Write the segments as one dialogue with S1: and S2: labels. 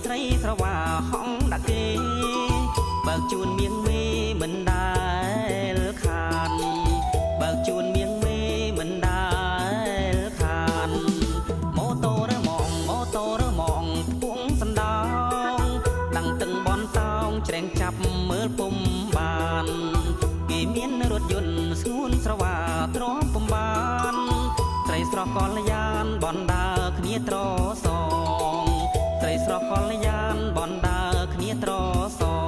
S1: ស្រីស្រវាហងដាក់គេបើកជួនមៀងមេមិនដែលខានបើកជួនមៀងមេមិនដែលខានម៉ូតូរើម៉ងម៉ូតូរើម៉ងធ្ពងសណ្ដោងតាំងតឹងបនតោងច្រែងចាប់មើលពុំបានគេមានរថយន្តស្ងួនស្រវាទ្រាំពុំបានស្រីស្រស់កល្យានបនដើរគ្នាត្រសងស្រីស្រស់កល្យានបនដើរគ្នាត្រសង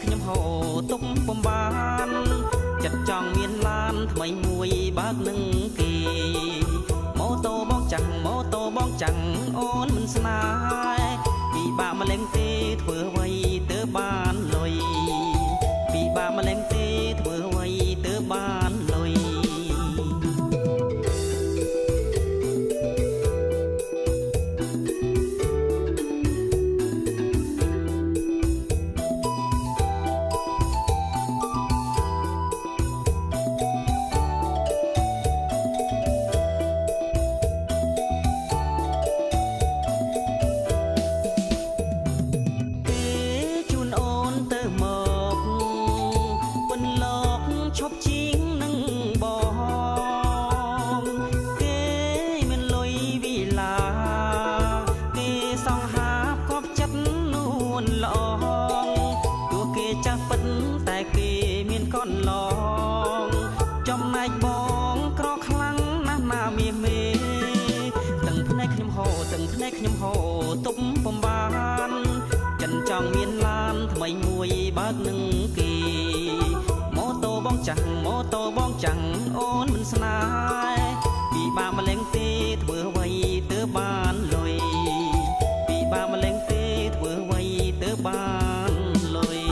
S1: ខ្ញុំហៅទុកពំបានចិត្តចង់មានឡានថ្មីមួយបើកនឹងគេម៉ូតូបងចាំងម៉ូតូបងចាំងអូនមិនស្នេហ៍ពីបាក់ម្លេងទេធ្វើអ្វីទៅបានលុយពីបាក់ម្លេងទេធ្វើអ្វីទៅបានលុយតែគេមានកនឡងចំណែកបងក្រខ្លាំងណាស់ណាមាសមេទាំងភ្នែកខ្ញុំហូរទាំងភ្នែកខ្ញុំហូរទុំពំបានចិនចង់មានឡានថ្មីមួយបើកនឹងគេម៉ូតូបងចាំងម៉ូតូបងចាំងអូនមិនស្នេហ៍ពីបាក់ម្លេងទេធ្វើអ្វីទៅបានលុយពីបាក់ម្លេងទេធ្វើអ្វីទៅបានលុយ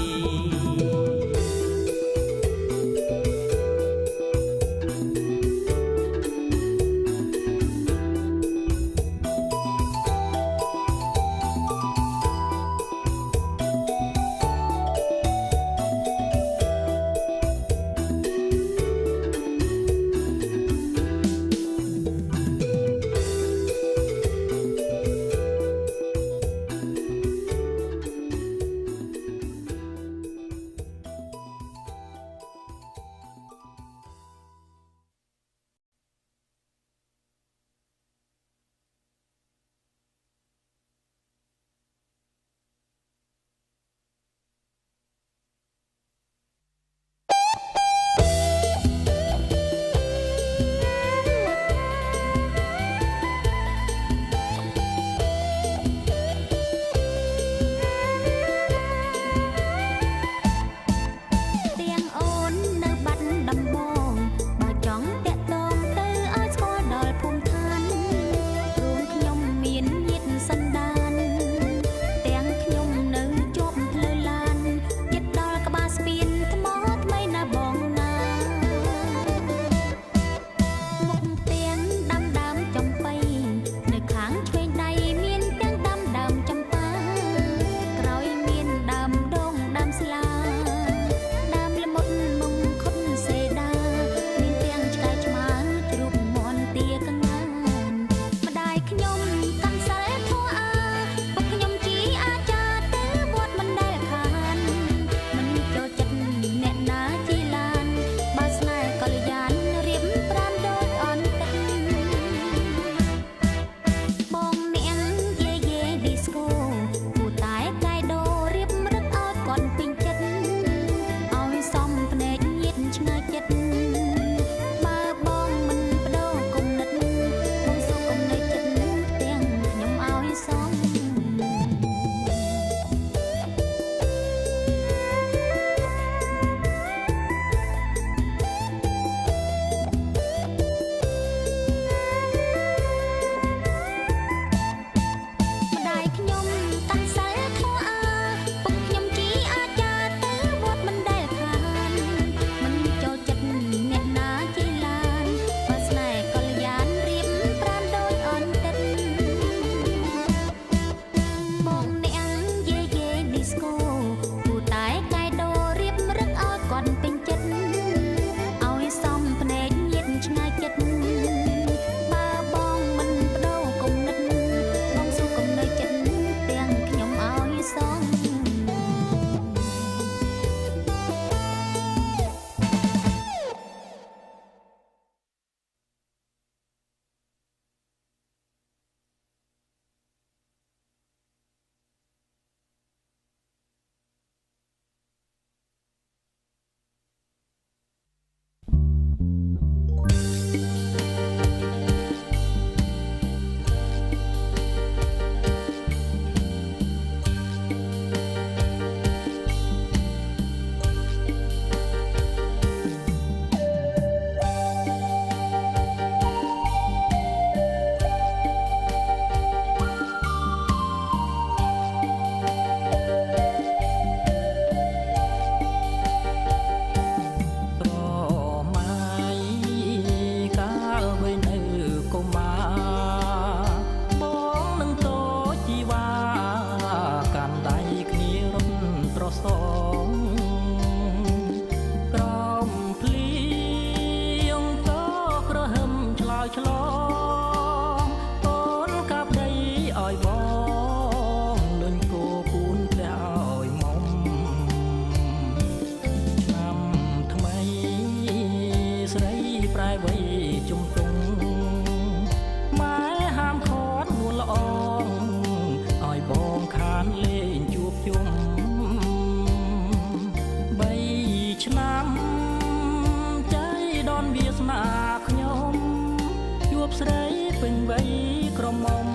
S2: ស្រីពេញវ័យក្រមុំ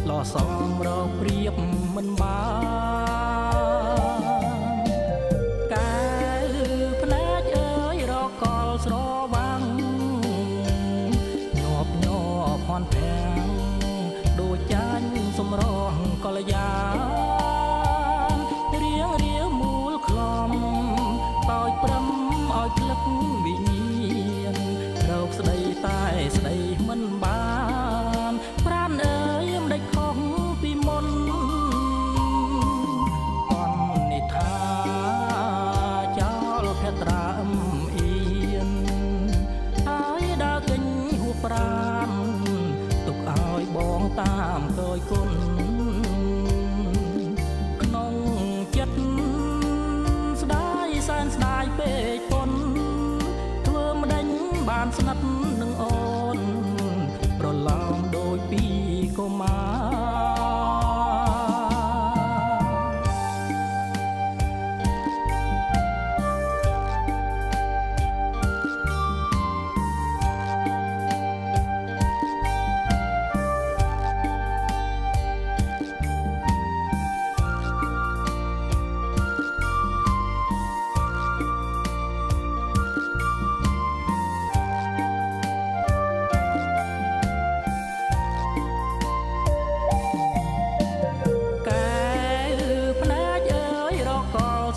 S2: ឡោសំរកព្រៀបមិនបានកែភ្នែកអើយរកកលស្រវាំងញាប់ញ័រភ័ន្តភាំងដូចចាញ់សំរងកលយារៀងរាវមូលខ្លំបោចព្រំឲ្យភ្លឹកវិញ្ញាណរោគស្ដីតែស្ដីមិនបានប្រានអើយមិនដេចខុសពីមុនអននិថាចោលភត្រាអអៀនហើយដើរចេញហួសប្រានទុកឲ្យបងតាមកយគុណក្នុងចិត្តស្ដាយសែនស្ដាយពេកប៉ុនធ្វើម្ដេចបានស្និទ្ធនឹងអូនប្រឡំដូចពីកុមា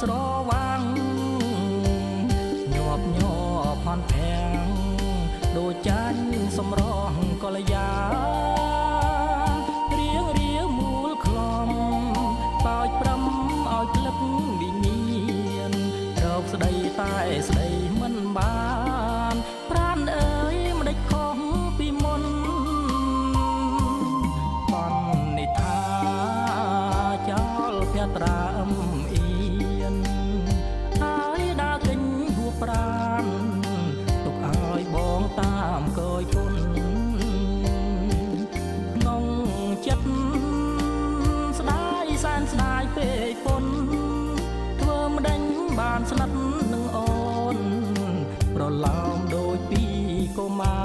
S2: ស្រវាំងញាប់ញ័រភ័ន្តភាំងដូចចាញ់សំរងកលយារៀងរាវមូលខ្លំបោចព្រំឲ្យភ្លឹកវិញ្ញាណរោគស្ដីតែស្ដីមិនបានប្រានអើយមិនដេចខុសពីមុនបននិថាចោលភត្រាអៀនហើយដើរចេញហួសប្រានទុកឲ្យបងតាមកយគុណក្នុងចិត្តស្ដាយសែនស្ដាយពេកប៉ុនធ្វើម្ដេចបានស្និទ្ធនឹងអូនប្រឡំដូចពីកុមា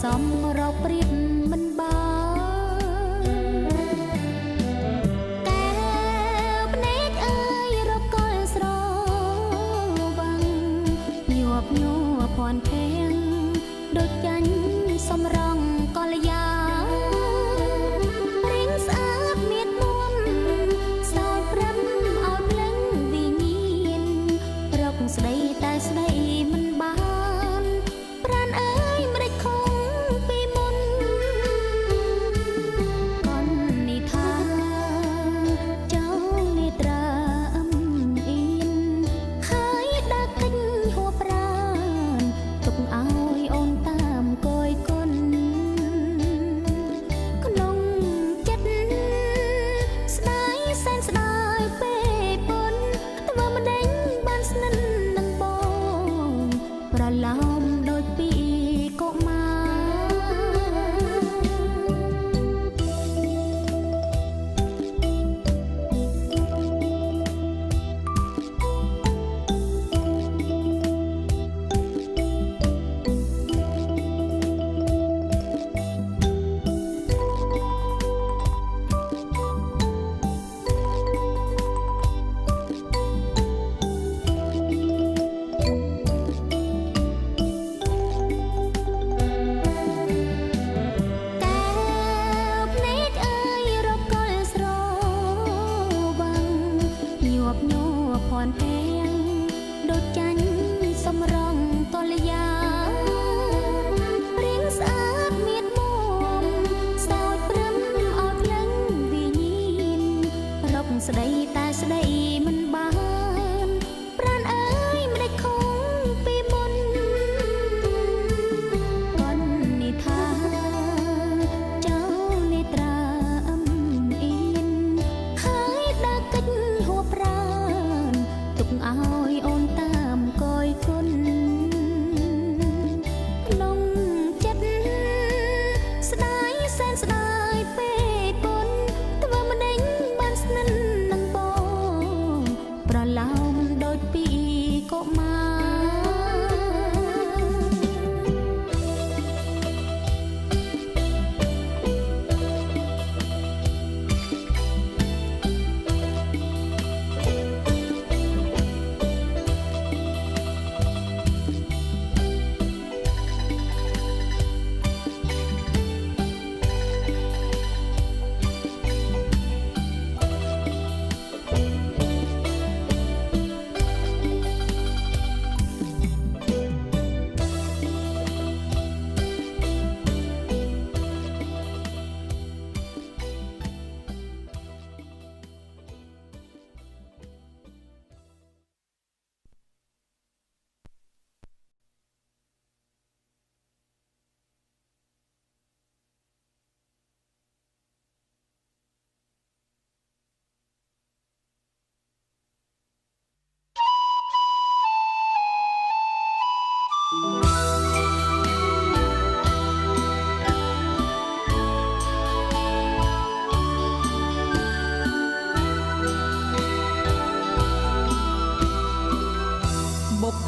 S2: សំរកព្រៀបមិនបានកែវភ្នែកអើយរកកលស្រ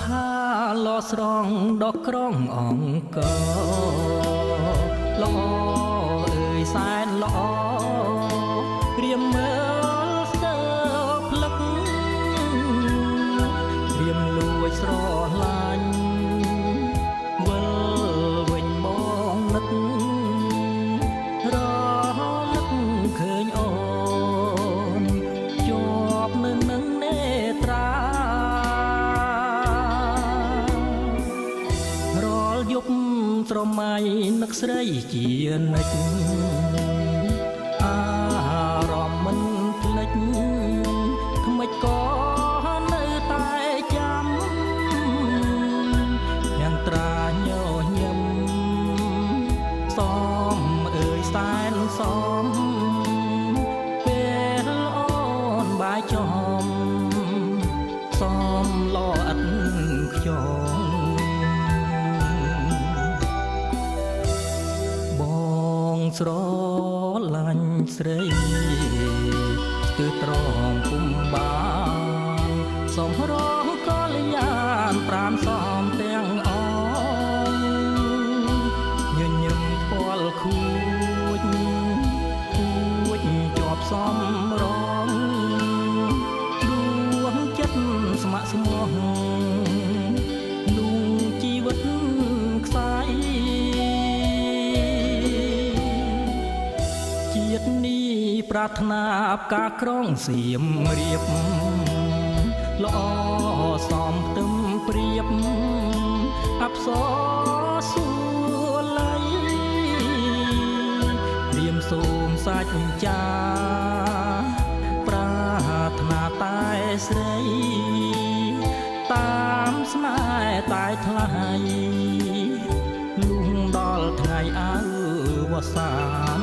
S2: ហាលស្រងដកក្រងអង្គល្អអើយសែនល្អរៀមមើលស្ទើផ្លឹករៀមលួចស្រឡាញ់វិលវិញបងនឹករលឹកឃើញអូនជាប់នៅនឹងនេត្រារាល់យប់ស្រមៃនឹកស្រីជានិច្ចអារម្មណ៍មិនភ្លេចខ្មិចក៏នៅតែចាំយ៉ាងត្រាញញឹមសំអើយសែនសំពេលអូនបាយចំសំលោអិតខ្យងបងស្រឡាញ់ស្រីស្ទើរត្រង់ពុំបានសំរងកល្យានប្រានសំទាំងអងញញឹមផ្ពាល់ខួចជាប់សំរងដួងចិត្តស្ម័គ្រស្មោះលួងជីវិតខ្សាយជាតិនេះប្រាថ្នាផ្កាក្រងសៀមរៀបល្អសំផ្ទឹមព្រៀបអប្សរសួល័យព្រាមសូមសាច់ចាប្រាថ្នាតែស្រីតាមស្នេហ៍តែថ្លៃលុះដល់ថ្ងៃអើវសាន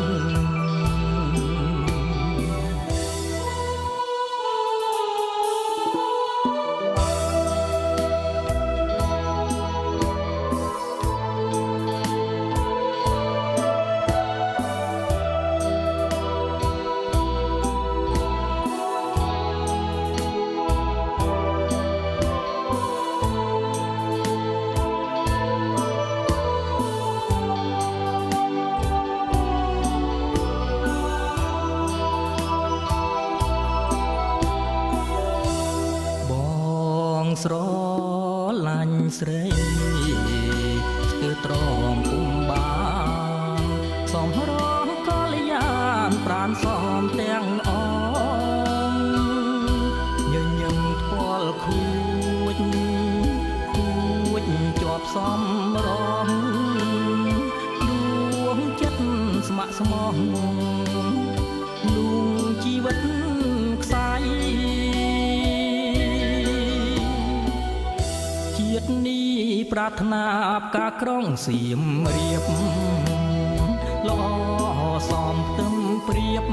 S2: ស្រឡាញ់ស្រីស្ទើរត្រង់ពុំបានសំរងកល្យានប្រានសំទាំងអងញញឹមផ្ពាល់ខួចជាប់សំរងដួងចិត្តស្ម័គ្រស្មោះលួងជីវិតខ្សាយជាតិនេះប្រាថ្នាផ្កាក្រងសៀមរៀបល្អសំផ្ទឹមព្រៀប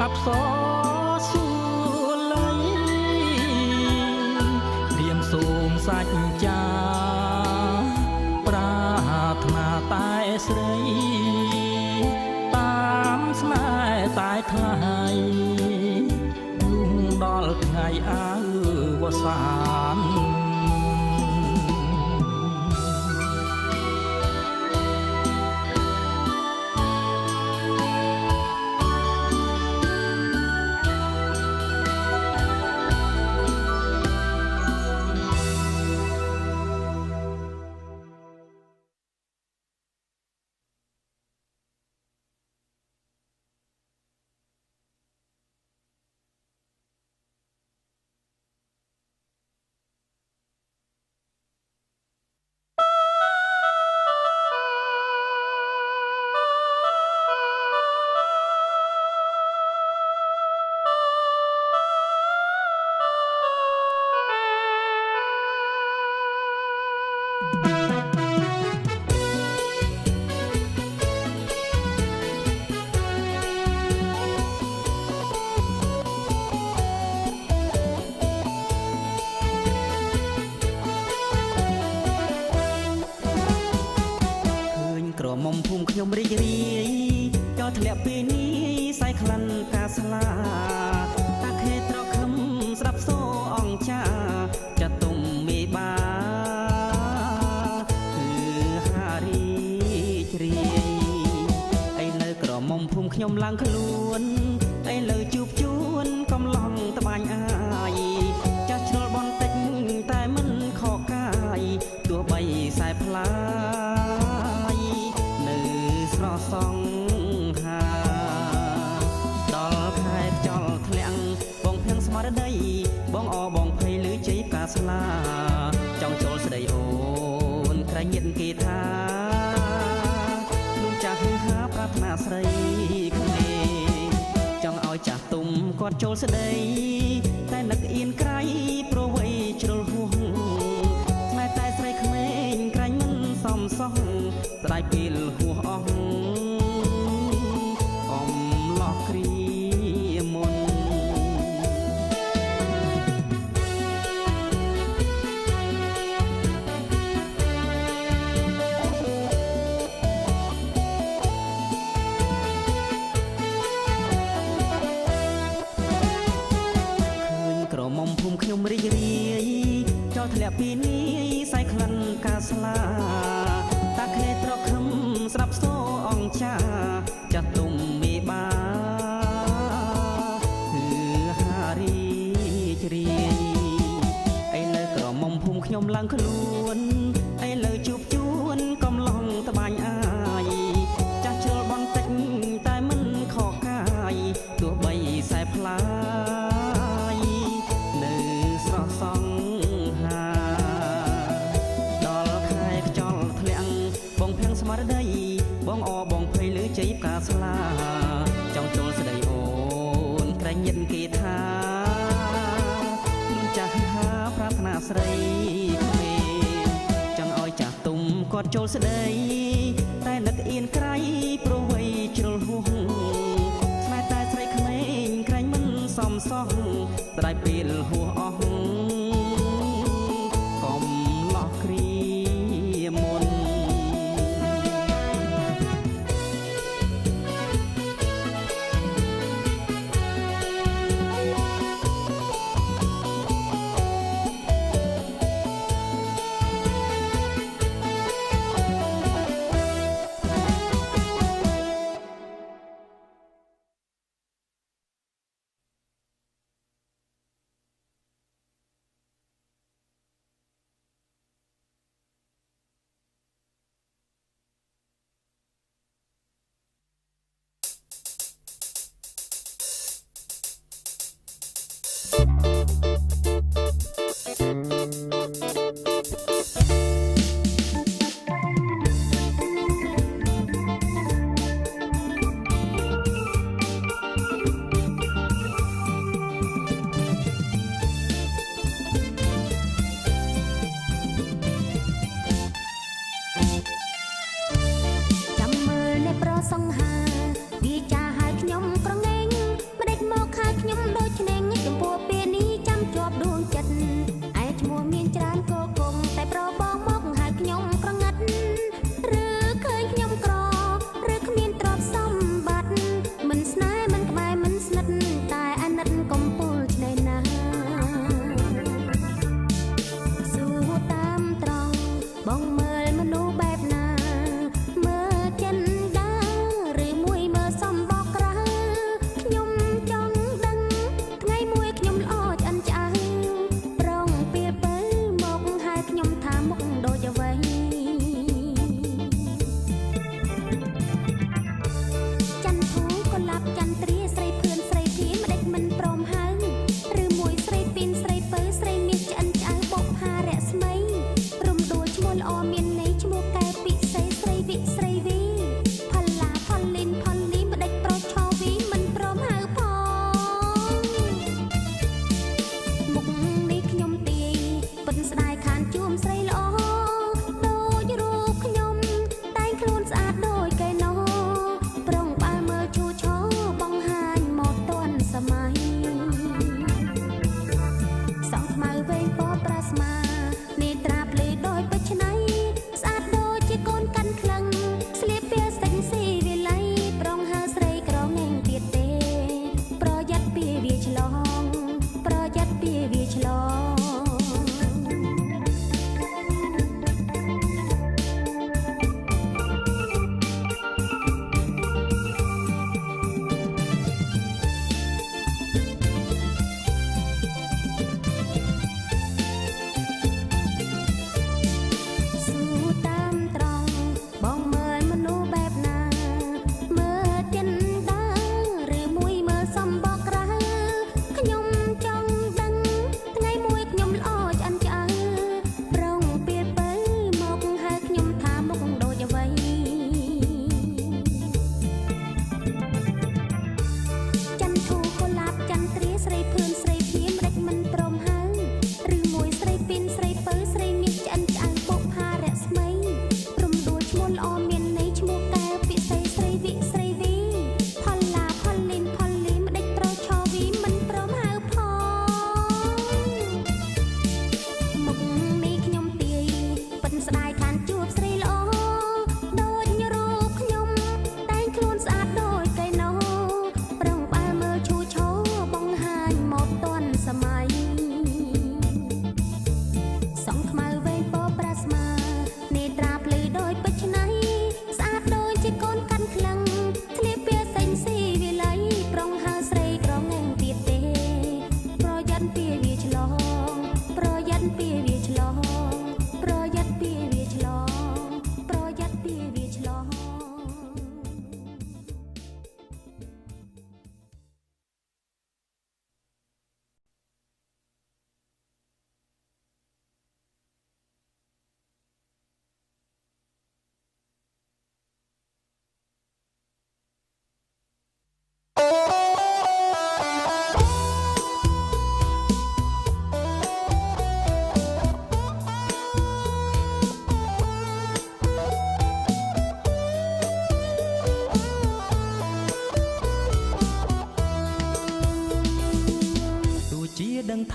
S2: អប្សរសួល័យព្រាមសូមសាច់ចាប្រាថ្នាតែស្រីតាមស្នេហ៍តែថ្លៃលុះដល់ថ្ងៃអើវសានមុំភូមិខ្ញុំរីករាយចោលធ្លាក់ពេលនេះសៃក្លិនផ្កាស្លាតាខេត្រខឹមស្រាប់សូអង្ចាចាត់ទុំមេបា
S1: ខ្ញុំឡើងខ្លួនឥឡូវជួបជួនកំឡងត្បាញអាយចាស់ជ្រុលបន្តិចតែមិនខកកាយទោះបីខ្សែផ្លាយនៅស្រស់សងហាដល់ខែខ្យល់ធ្លាំងបងភាំងស្មារតីបងអបងភ័យឮជ័យផ្កាស្លាចង់ចូលស្ដីអូនក្រែងញាតគេថាខ្លួនចាស់ហឹងហាប្រាថ្នាស្រីក្មេងចង់ឲ្យចាស់ទុំគាត់ចូលស្ដីតែនឹកអៀនក្រៃប្រវ័យជ្រុលហួងស្នេហ៍តែស្រីក្មេងក្រែងមិនសមសោះស្ដាយពេលហួសអស់អំឡោះគ្រាមុនក្រមុំភូមិខ្ញុំរីករាយចោលធ្លាក់ពីនាយសៃក្លិនកាស្លាតាខេត្រកខំស្រាប់សូអង្គចាចាស់ទុំមេបាគឺហារីជ្រាយឥឡូវក្រមុំភូមិខ្ញុំឡើងខ្លួនឥឡូវជួបជួនកំឡងត្បាញអាយចាស់ជ្រុលបន្តិចតែមិនខកកាយទោះបីខ្សែផ្លាយនៅស្រស់សងហាដល់ខែខ្យល់ធ្លាំងបងភាំងស្មារតីបងអបងភ័យឮជ័យផ្កាស្លាចង់ចូលស្ដីអូនក្រែងញាតគេថាខ្លួនចាស់ហាប្រាថ្នាស្រីក្មេងចង់ឲ្យចាស់ទុំគាត់ចូលស្ដីតែនឹកអៀនក្រៃប្រវ័យជ្រុលហួងស្នេហ៍តែស្រីក្មេងក្រែងមិនសមសោះស្ដាយពេលហួសអស់កំឡោះគ្រាមុន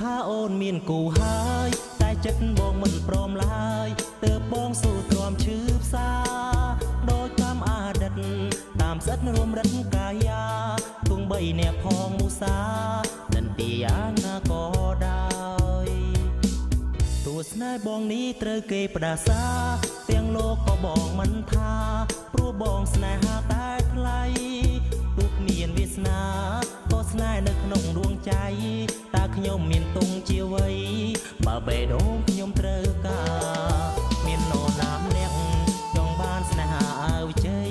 S1: ថាអូនមានគូហើយតែចិត្តបងមិនព្រមឡើយទើបបងស៊ូទ្រាំឈឺផ្សាដោយកម្មអតីតតាមសិទ្ធិរួមរិទ្ធកាយាទងបីអ្នកផងមុសាដន្ទីយ៉ាងណាក៏ដោយទោះស្នេហ៍បងនេះត្រូវគេផ្ដាសាទាំងលោកក៏បងមិនថាព្រោះបងស្នេហាតែថ្លៃទោះគ្មានវាសនាក៏ស្នេហ៍នៅក្នុងដួងใจតើខ្ញុំមានទងជាអ្វីបើបេះដូងខ្ញុំត្រូវការមាននរណាម្នាក់ចង់បានស្នេហាឲ្យជ័យ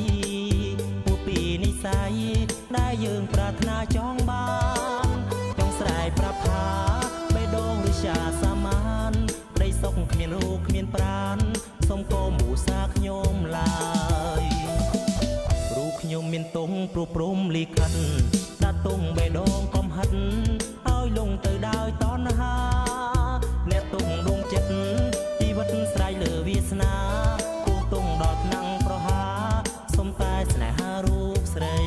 S1: ពោះពីនិស្ស័យដែលយើងប្រាថ្នាចង់បានចង់ស្រែកប្រាប់ថាបេះដូងឬជាសាមានក្តីសុខគ្មានរូបគ្មានប្រាណសូមកុំឧស្សាហ៍ខ្ញុំឡើយរូបខ្ញុំមានទងព្រោះព្រំលិខិតដាក់ទងបេះដូងកុំហិតឲ្យលងទៅដោយតណ្ហាអ្នកទងដួងចិត្តជីវិតស្រ័យលើវាសនាគោះទងដល់ថ្នាំងប្រហាសុំតែស្នេហារូបស្រី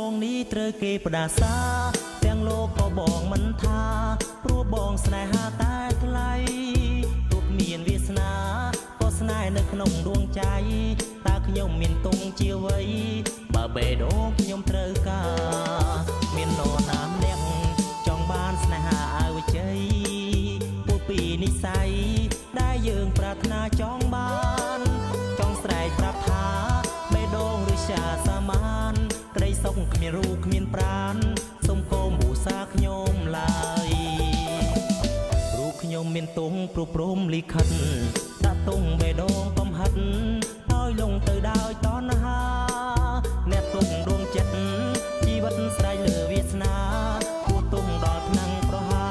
S1: បងនេះត្រូវគេផ្ដាសាទាំងលោកក៏បងមិនថាព្រោះបងស្នេហាតែថ្លៃទោះមានវាសនាក៏ស្នេហ៍នៅក្នុងដួងใจតើខ្ញុំមានទងជាអ្វីបើបេះដូងខ្ញុំត្រូវការមាននរណាម្នាក់ចង់បានស្នេហាឲ្យជ័យពោះពីនិស្ស័យដែលយើងប្រាថ្នាចង់បានចង់ស្រែកប្រាប់ថាបេះដូងឬជាសាមានក្តីសុខគ្មានរូបគ្មានប្រាណសូមកុំឧស្សាហ៍ខ្ញុំឡើយរូបខ្ញុំមានទងព្រោះព្រំលិខិតដាក់ទងបេះដូងកុំហិតឲ្យលងទៅដោយតណ្ហាអ្នកទងដួងចិត្តជីវិតស្រ័យលើវាសនាគោះទងដល់ថ្នាំងប្រហា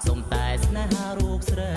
S1: សូមតែស្នេហារូបស្រី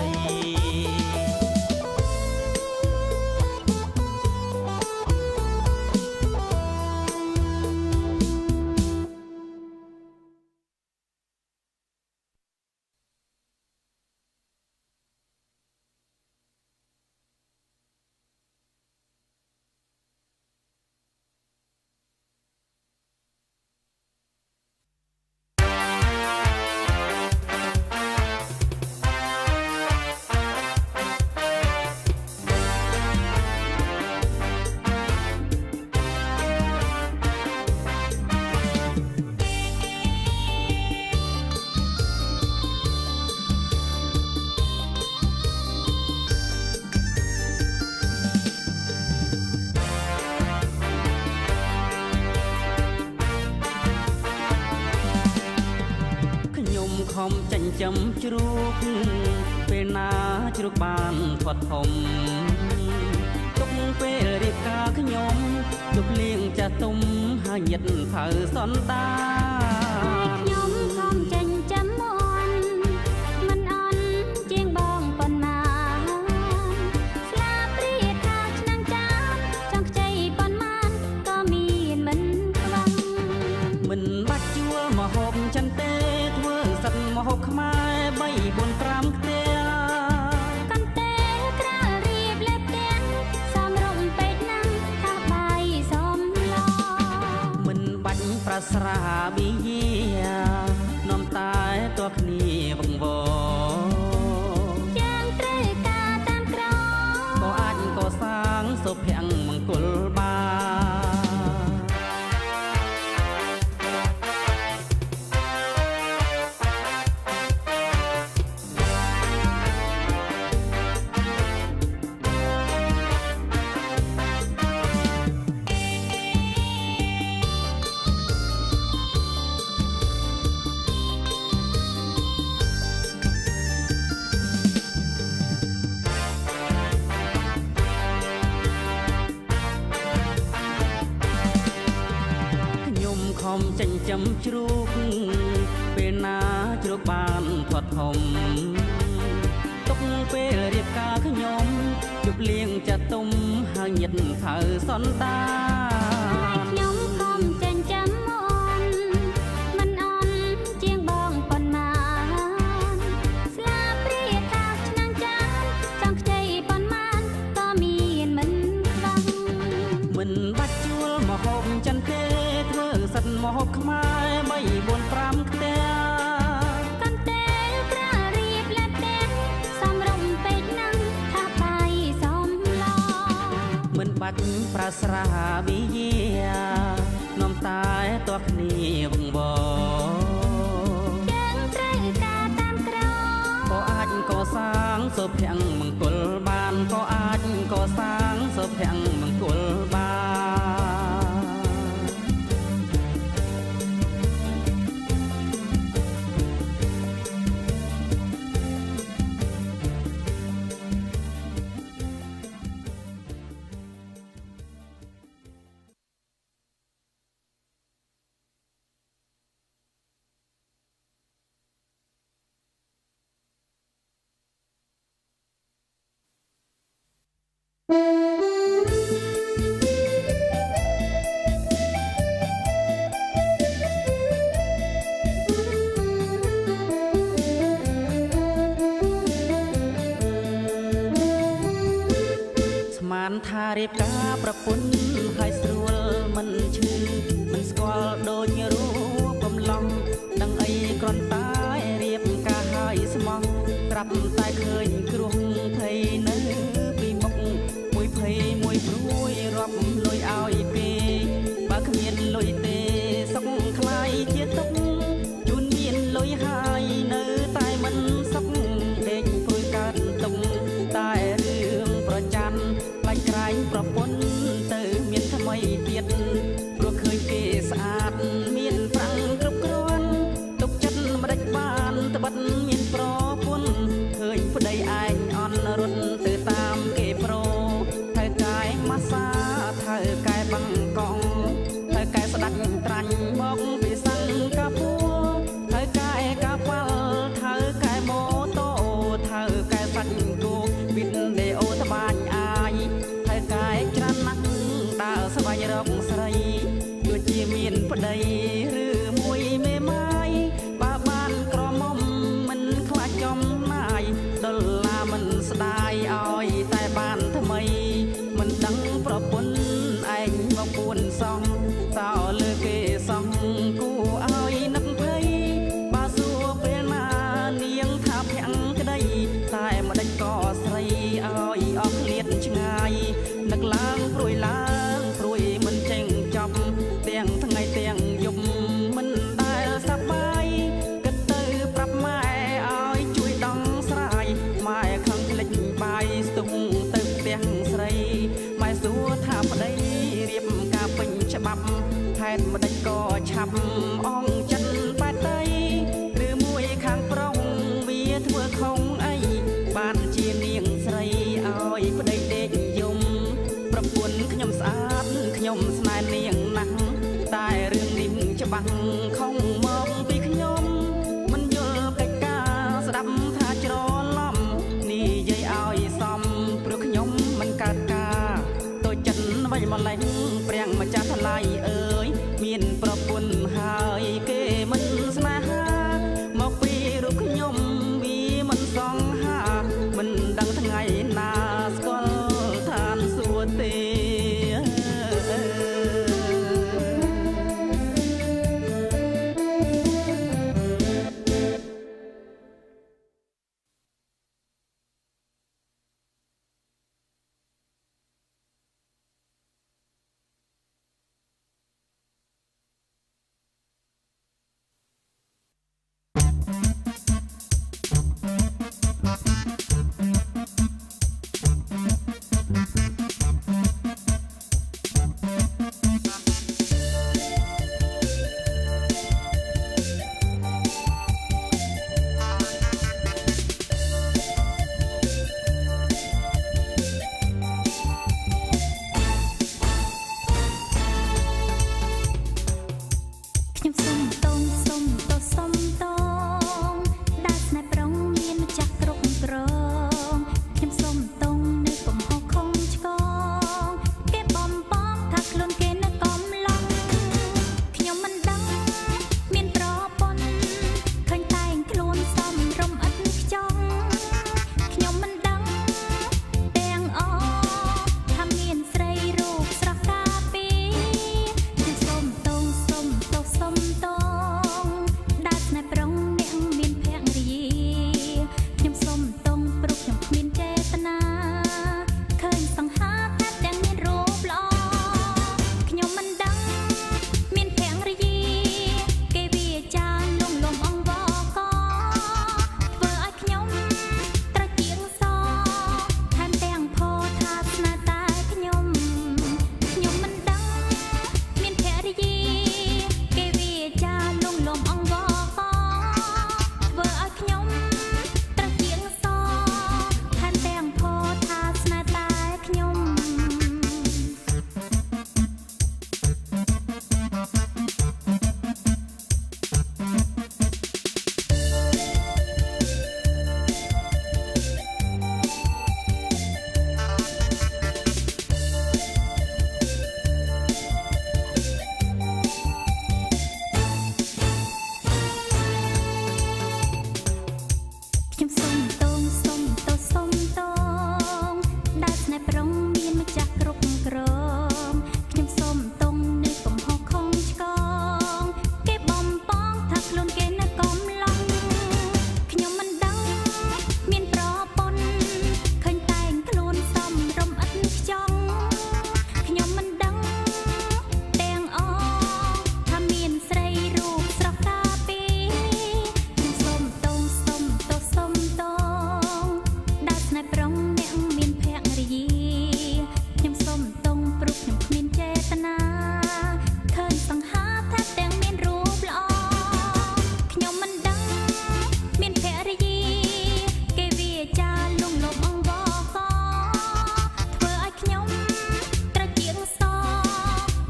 S1: ខំចិញ្ចឹមជ្រូកពេលណាជ្រូកបានធាត់ធំទុកពេលរៀបការខ្ញុំជប់លៀងចាស់ទុំហើយញាតថៅសន្តា
S3: ខ្ញុំខំចិញ្ចឹមមិនអន់ជាងបងប៉ុណ្ណាស្លាបព្រាថាឆ្នាំងចានចង់ខ្ចីប៉ុន្មានក៏មានមិនខ្វះ
S2: មិនបាច់ជួលមកហូបចិនទេធ្វើសិនមកហូបខ្មែរ3 4 5ខ្ទះ
S3: កន្ទេលក្រាលរៀបលេបទាំងសំរុំពេកណាំថាបាយសំឡ
S2: មិនបាច់ប្រាស្រ័យប៊ីយានាំតែតើគ្នាវង្វ
S3: យ៉ាងត្រូវការតាមក្រ
S2: ក៏អាចកសាងសុភមង្គលបានខំចិញ្ចឹមជ្រូកពេលណាជ្រូកបានធាត់ធំទុកពេលរៀបការខ្ញុំជប់លៀងចាស់ទុំហើយញាតថៅសន្តា
S3: ខ្ញុំខំចិញ្ចឹម
S1: ស្រាវិយានាំតែតោះគ្នាវង្វ
S3: យើងត្រូវការតាមក្រ
S1: ក៏អាចកសាងសុភមង្គលបានក៏អាចកសាងសុភមង្គលបានស្មានថារៀបការប្រពន្ធហើយស្រួលមិនឈឺមិនស្គាល់ដូចរូបកំឡុងដឹងអីគ្រាន់តែរៀបការហើយស្មោះត្រាប់តែឃើញគ្រោះភ័យនៅពីមុខមួយភ័យមួយព្រួយរាប់លុយឲ្យពេបើគ្មានលុយទេសុកខ្លាយជាទុកជូនមានលុយហើយនៅតែមិនសុខដេកព្រួយកើតទុកតែរឿងប្រចាំផ្លាច់ក្រែងប្រពន្ធទៅមានថ្មីទៀតព្រោះឃើញគេស្អាតមានប្រាំងគ្រប់គ្រាន់ទុកចិត្តមិនដេចបានត្បិតមានប្រពន្ធឃើញប្តីឯងអ
S3: ខ្ញុំសុំតងសុំតសុំតងដែលស្នេហ៍ប្រុងមានម្ចាស់គ្រប់គ្រងខ្ញុំសុំតងនេះកំហុសខុសឆ្គងគេបំពងថាខ្លួនគេនៅកំឡុងខ្ញុំមិនដឹងមានប្រពន្ធឃើញតែងខ្លួនសំរុំឥតខ្ចង់ខ្ញុំមិនដឹងទាំងអថាមានស្រីរូបស្រស់តាពីខ្ញុំសុំតងសុំតសុំតងដែលស្នេហ៍ប្រុងអ្នកមានភរិយាខ្ញុំសុំតងព្រោះខ្ញុំគ្មានចេតនាឃើញសង្ហាថាទាំងមានរូបល្អខ្ញុំមិនដឹងមានភរិយាគេវាចាលងលំអង្វរកធ្វើឲ្យខ្ញុំត្រជាក់ស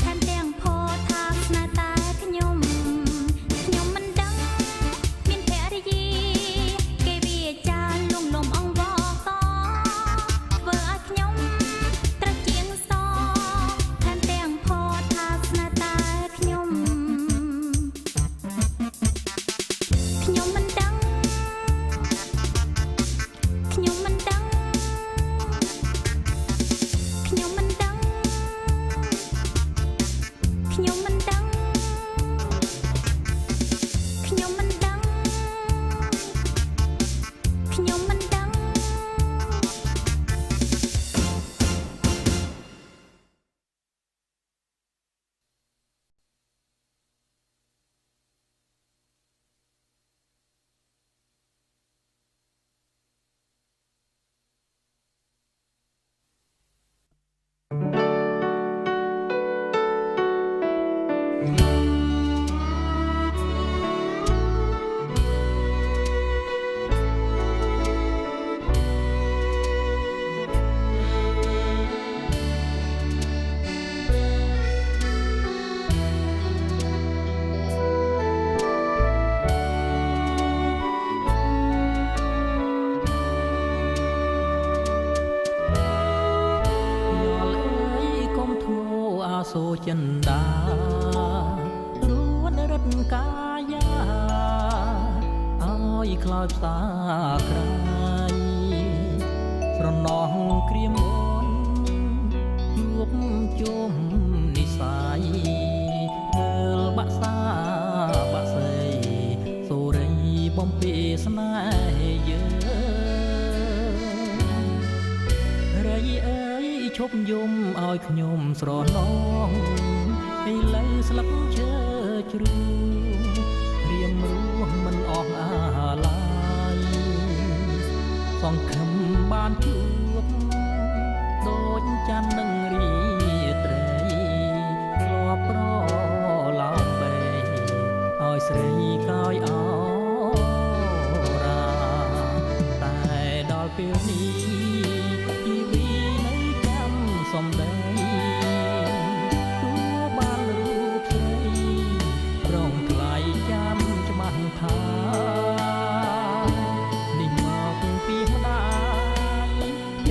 S3: ថែមទាំងផថាស្នេហ៍តែខ្ញុំមិនដឹងមានភរិយាគេវាចាលងលំអង្វរកធ្វើឲ្យខ្ញុំត្រជាក់សថែមទាំងផថាស្នេហ៍តែខ្ញុំមិនដឹងខ្ញុំមិនដឹងខ្ញុំមិនដឹងខ្ញុំមិនដឹងខ្ញុំមិនដឹងខ្ញុំមិនដឹង
S2: សូចិនដារួនរិទ្ធកាយាឲ្យខ្លោចផ្សាក្រៃស្រណោះក្រៀមអូនជួបជុំនិស័យមើលបាក់សាបាក់សីសូរីបំពេស្នេហ៍យើងរៃអើយឈប់យំឲ្យខ្ញុំស្រណោះឥឡូវស្លឹកឈើជ្រុះរៀមរស់មិនអស់អាឡាយសង្ឃឹមបានជួបដូចចាន់នឹងរីត្រីធ្លាប់ប្រឡោមបែឲ្យស្រីកោយអរាតែដល់ពេលនេះជីវិតនៅកម្មសំដីបានរូបស្រីប្រងថ្លៃចាំច្បាស់ថានេះមកពីម្ដាយ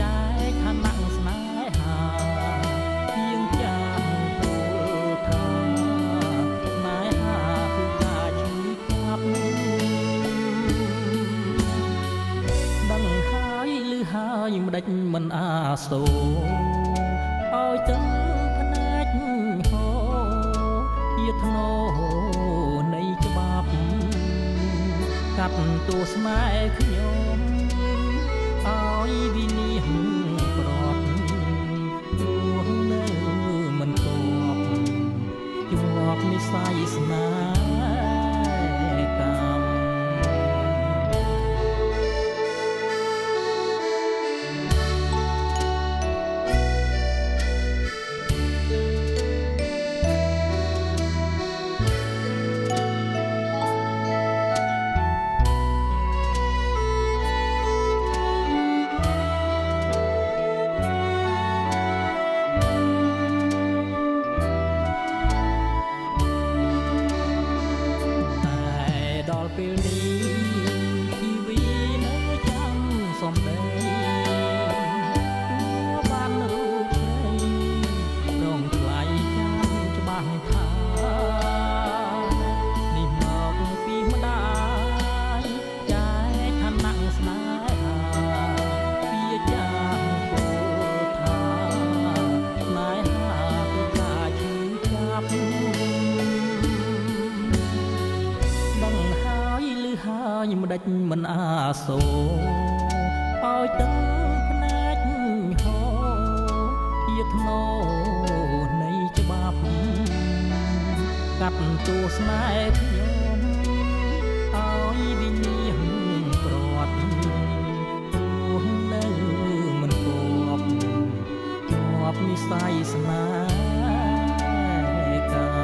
S2: ចែកឋានៈស្នេហាជាងចាំទូលថាស្នេហាគឺការឈឺចាប់ដឹងហើយឮហើយម្ដេចមិនអាសូរឲ្យទឹកភ្នែកហូរជាធ្នោនៃច្បាប់កាត់ទោសស្នេហ៍ខ្ញុំឲ្យវិនិច្ឆ័យប្រត់ទោះនៅមិនគប់ជាប់និស័យស្នេហ៍កម្ម ខ ញម្ដេចមិនអាសូរឲ្យទឹកភ្នែកហូរជាថ្នោរនៃច្បាប់កាត់ទោស្នេហ៍ខ្ញុំឲ្យវិញ្ញាណព្រាត់ព្រោះនៅមិនគប់ជាប់និស័យស្នេហ៍កា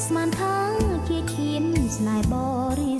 S2: ស្មានថាជាឈានស្នេហ៍បរិ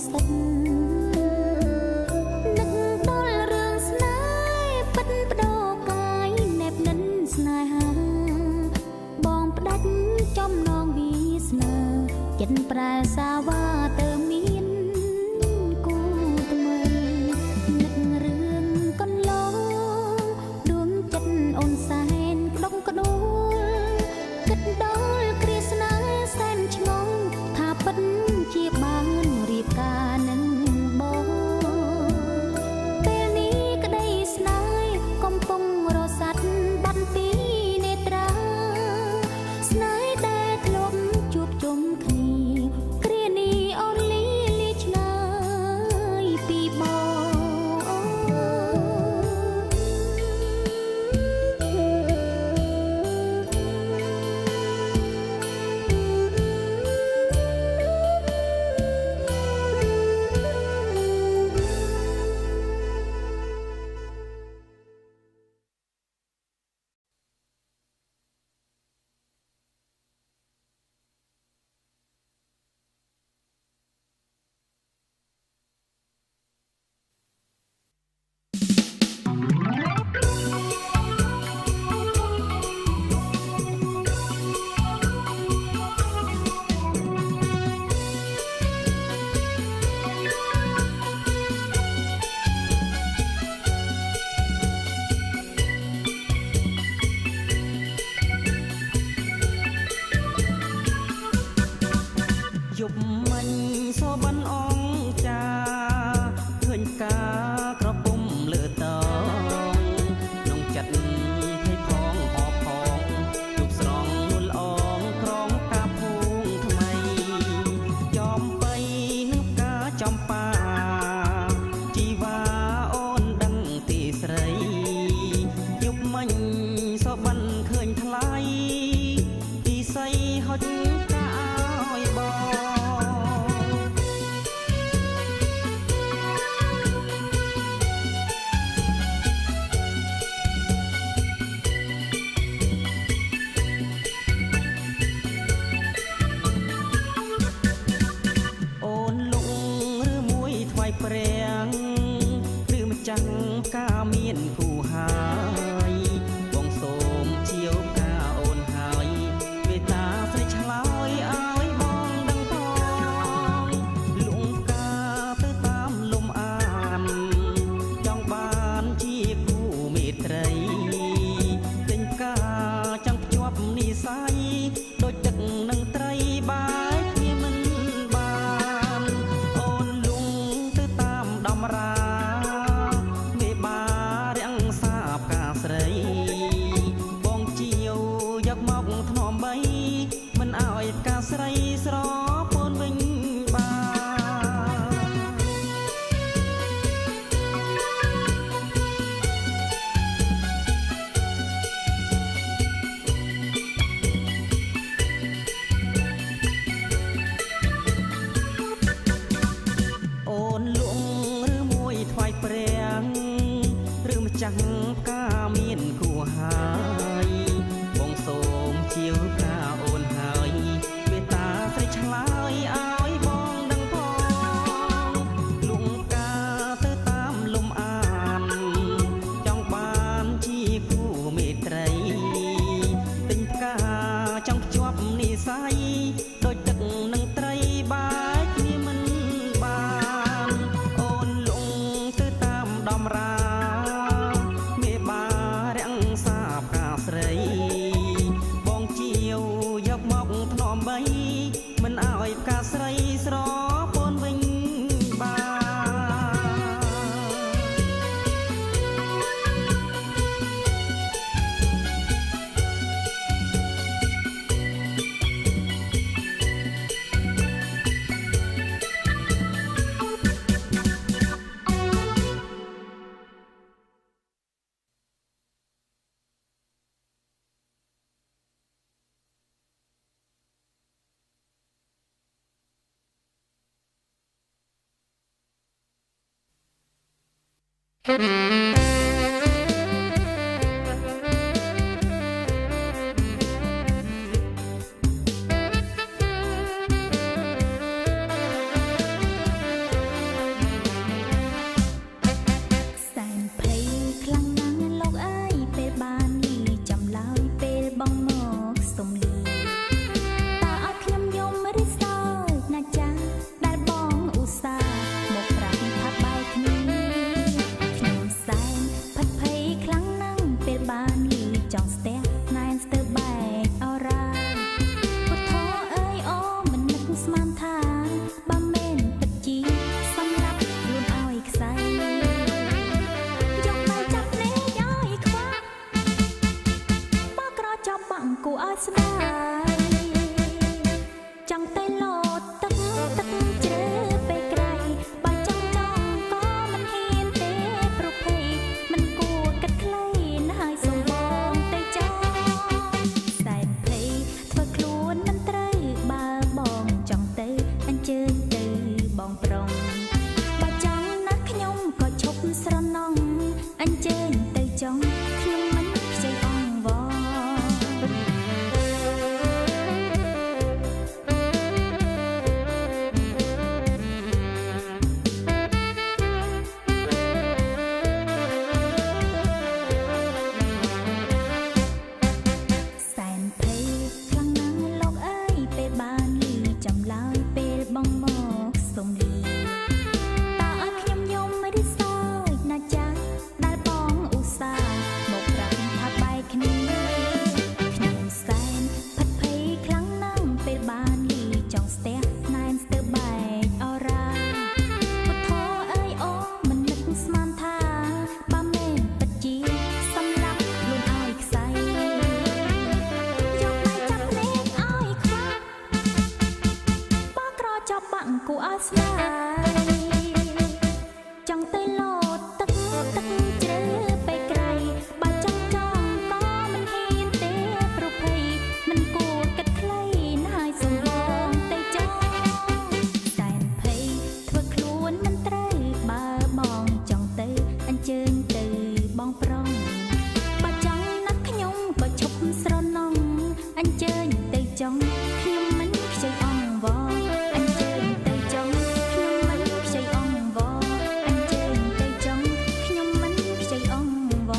S3: សែនភ័យខ្លាំងណាស់លោកអើយពេលបានលីចាំឡើយពេលបងមកសុំលីតើឲ្យខ្ញុំយំឬសើចណាចាស់ដែលបងឧស្សាហ៍មកប្រាប់ថាបែកគ្នាខ្ញុំសែនផិតភ័យខ្លាំងណាស់ពេលបានលីចង់ស្ទះណែនស្ទើរបែកអរ៉ាពុទ្ធអើយអូមិននឹកស្មានថាបើមែនពិតជាសម្លាប់ខ្លួនឲ្យខ្សែយកមកចាប់លេងឲ្យខ្វះបកក្រចប់បាំងគូឲ្យស្ដាយចង់តែលោតទឹកជ្រៅពេលក្រៃបើចង់ក៏មិនហ៊ានទេប្រភេទមិនគួរកាត់ខ្លីណាស់ហើយសុំបងទៅចោលសែនភ័យធ្វើខ្លួនមិនត្រូវបើបងចង់ទៅអញ្ជើញទៅបងប្រុងបើចង់ណាស់ខ្ញុំក៏ឈប់ស្រណងអញ្ជើញទៅចង់ខ្ញុំមិនខ្ចីអង្វរសែនភ័យខ្លាំងណាស់លោកអើយពេលបានលីចាំឡើយពេលបងមកសុំលីតើឲ្យខ្ញុំយំឬសើចណាចាស់ដែលបងឧស្សាហ៍មកប្រាប់ថាបែកគ្នាខ្ញុំសែនផិតភ័យខ្លាំងណាស់ពេលបានលីចង់ស្ទះណែនស្ទើរបែកអរ៉ាពុទ្ធអើយអូមិននឹកស្មានថាបើមែនពិតជាសម្លាប់ខ្លួនឲ្យខ្សែយកដៃចាប់លេងឲ្យខ្វះបកក្រចប់បាំងគូឲ្យស្ដាយចង់ទៅលោតទឹកជ្រៅពេលក្រៃបើចង់ក៏មិនហ៊ានទេប្រភេទមិនគួរកាត់ខ្លីណាស់ហើយសុំបងទៅចោលសែនភ័យធ្វើខ្លួនមិនត្រូវបើបងចង់ទៅអញ្ជើញទៅបងប្រុងបើចង់ណាស់ខ្ញុំក៏ឈប់ស្រណងអញ្ជើញទៅចង់ខ្ញុំមិនខ្ចីអង្វរអញ្ជើញទៅចង់ខ្ញុំមិនខ្ចីអង្វរអញ្ជើញទៅចង់ខ្ញុំមិនខ្ចីអង្វរ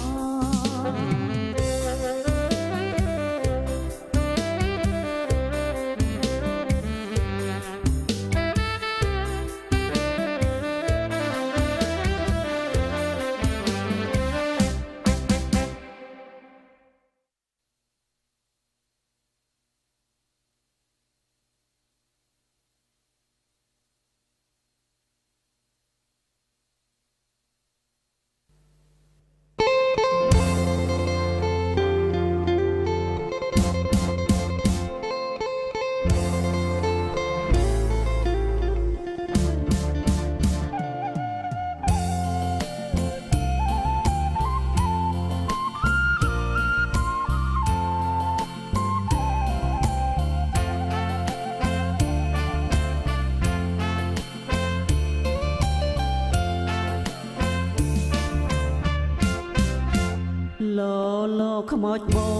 S1: ខ្មោចបូ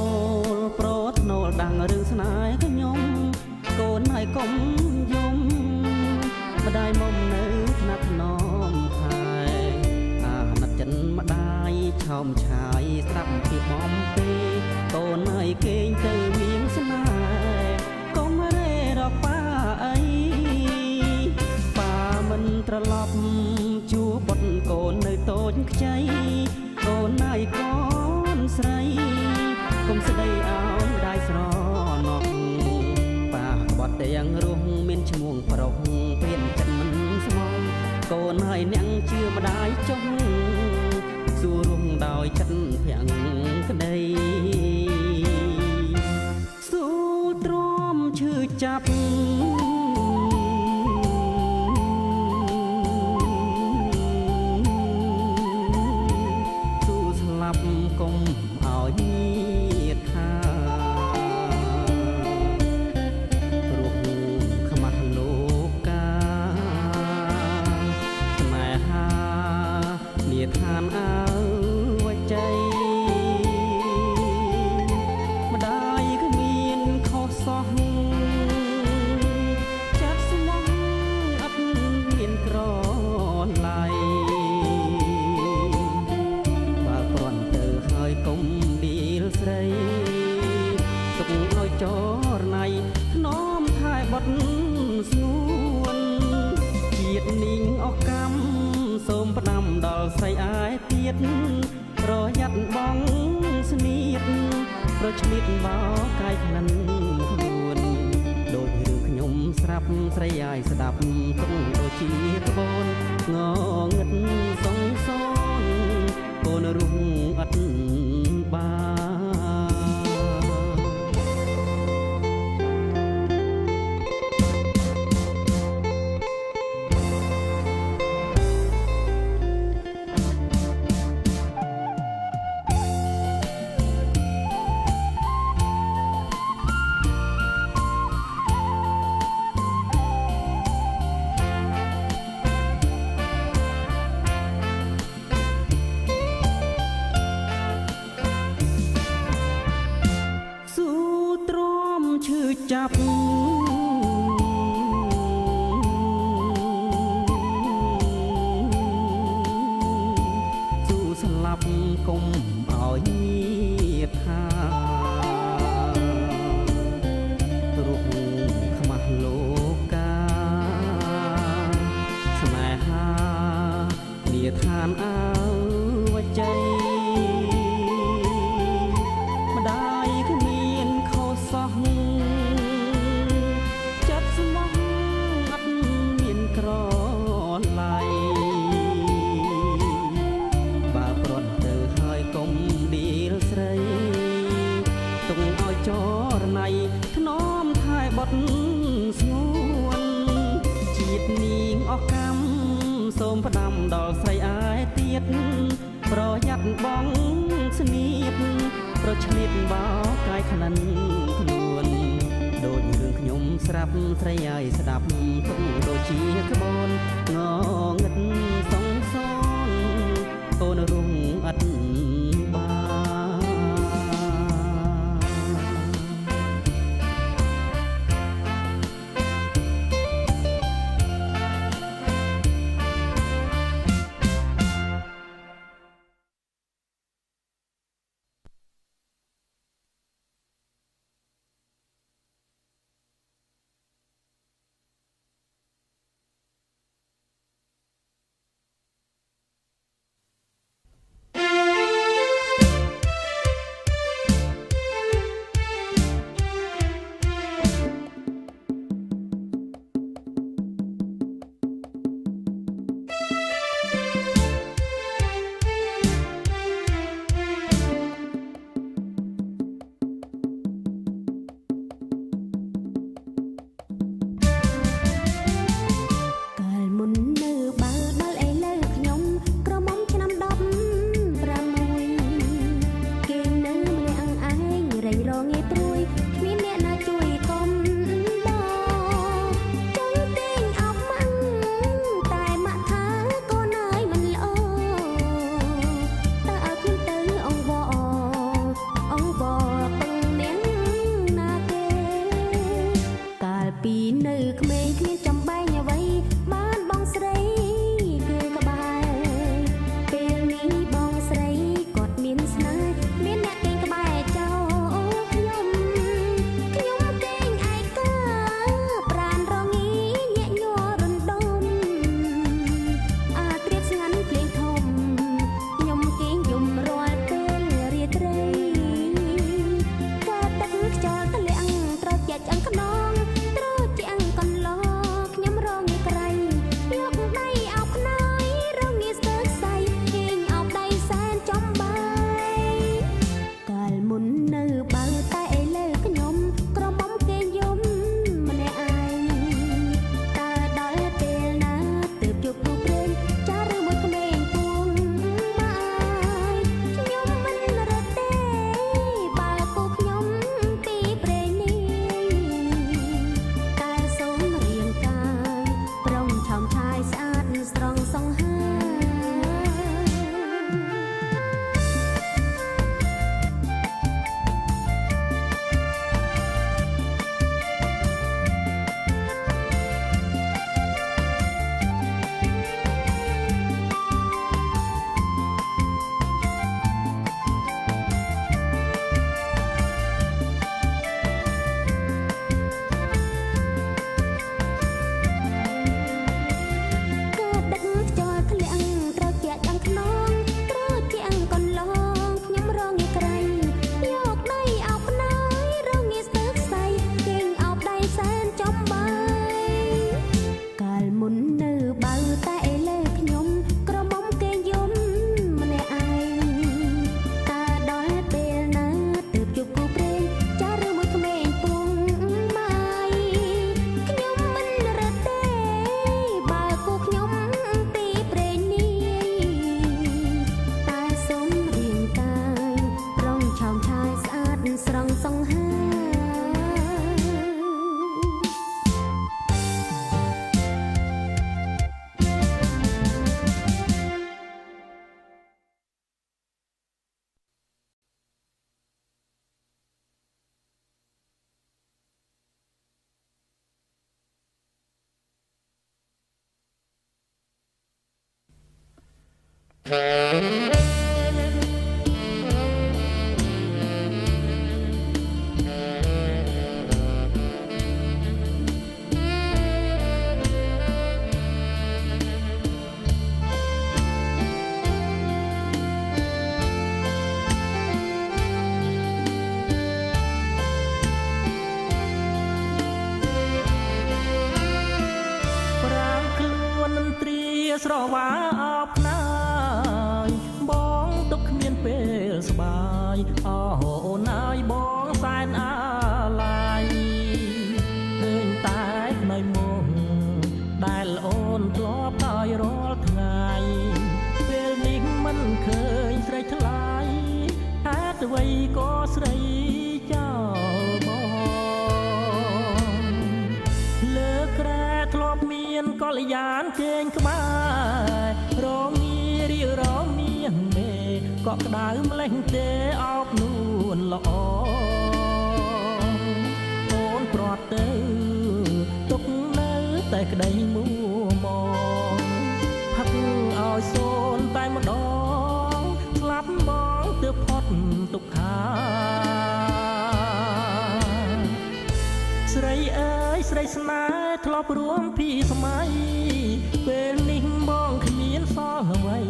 S1: លប្រត់ណូលដាំងរឿងស្នេហ៍ខ្ញុំកូនហើយកុំយំម្ដាយមុំនៅថ្នាក់ថ្នមខែអាណិតចិនម្ដាយឆោមឆាយស្រាប់ពីបំពេកូនហើយគេងទៅមៀងស្នេហ៍កុំរេរកប៉ាអីប៉ាមិនត្រឡប់ជួបបុត្រកូននៅតូចខ្ចីកូនហើយកូនស្រីកុំស្ដីឲ្យម្ដាយស្រណោះប៉ាក្បត់ទាំងរស់មានឈ្មោះប្រុសព្រៀនចិត្តមិនស្មោះកូនហើយអ្នកជឿម្ដាយចុះសួររំដោយចិត្តភាំងក្ដីសួរទ្រាំឈឺចាប់កុំឲ្យមានថាព្រោះខ្មាស់លោកកាស្នេហានាឋានអា សូមផ្ដាំដល់ស្រីអាយទៀតប្រយ័ត្នបងស្នៀតប្រឆ្លៀតបោកាយក្លិនខ្លួនដូចរឿងខ្ញុំស្រាប់ស្រីអាយស្ដាប់ទុកដូចជាក្បូនងងឹតសងសនកូនរុងអត់បានចាប់ស៊ូស្លាប់កុំឲ្យថារុកខ្មាស់លោកាស្នេហានាឋានអើវជ័យម្ដាយគ្មានខុសសោះចរណៃធ្នមថែបត់ស្ងួនជាតិនាងអស់កម្មសូមផ្ដាំដល់ស្រីអាយទៀតប្រយ័ត្នបងស្នៀតប្រឆ្លៀតបោកាយក្លិនខ្លួនដូចរឿងខ្ញុំស្រាប់ស្រីអាយស្ដាប់ទុកដូចជាក្បូនងងឹតសងសនកូនរុងអត់
S2: ប្រាំខ្លួនទ្រាស្រវាអបណាយបងទុកគ្មានពេលស្បាយអូនអើយបងសែនអាឡ័យឃើញតែផ្នែកមុខដែលអូនធ្លាប់ហើយរាល់ថ្ងៃពេលនេះមិនឃើញស្រីថ្លៃហេតុអ្វីក៏ស្រីចោលបងលើក្រែធ្លាប់មានកល្យានជើងក្បែររងារៀបរមៀងមេក៏ក្តៅម្លេះទេអោបនួនល្អអូនប្រត់ទៅទុកនៅតែក្តីមួមកផឹកឲ្យសូនតែម្ដងស្លាប់បងទើបផុតទុក្ខាស្រីអើយស្រីស្នេហ៍ធ្លាប់រួមពីសម័យពេលនេះបងគ្មានសល់អ្វី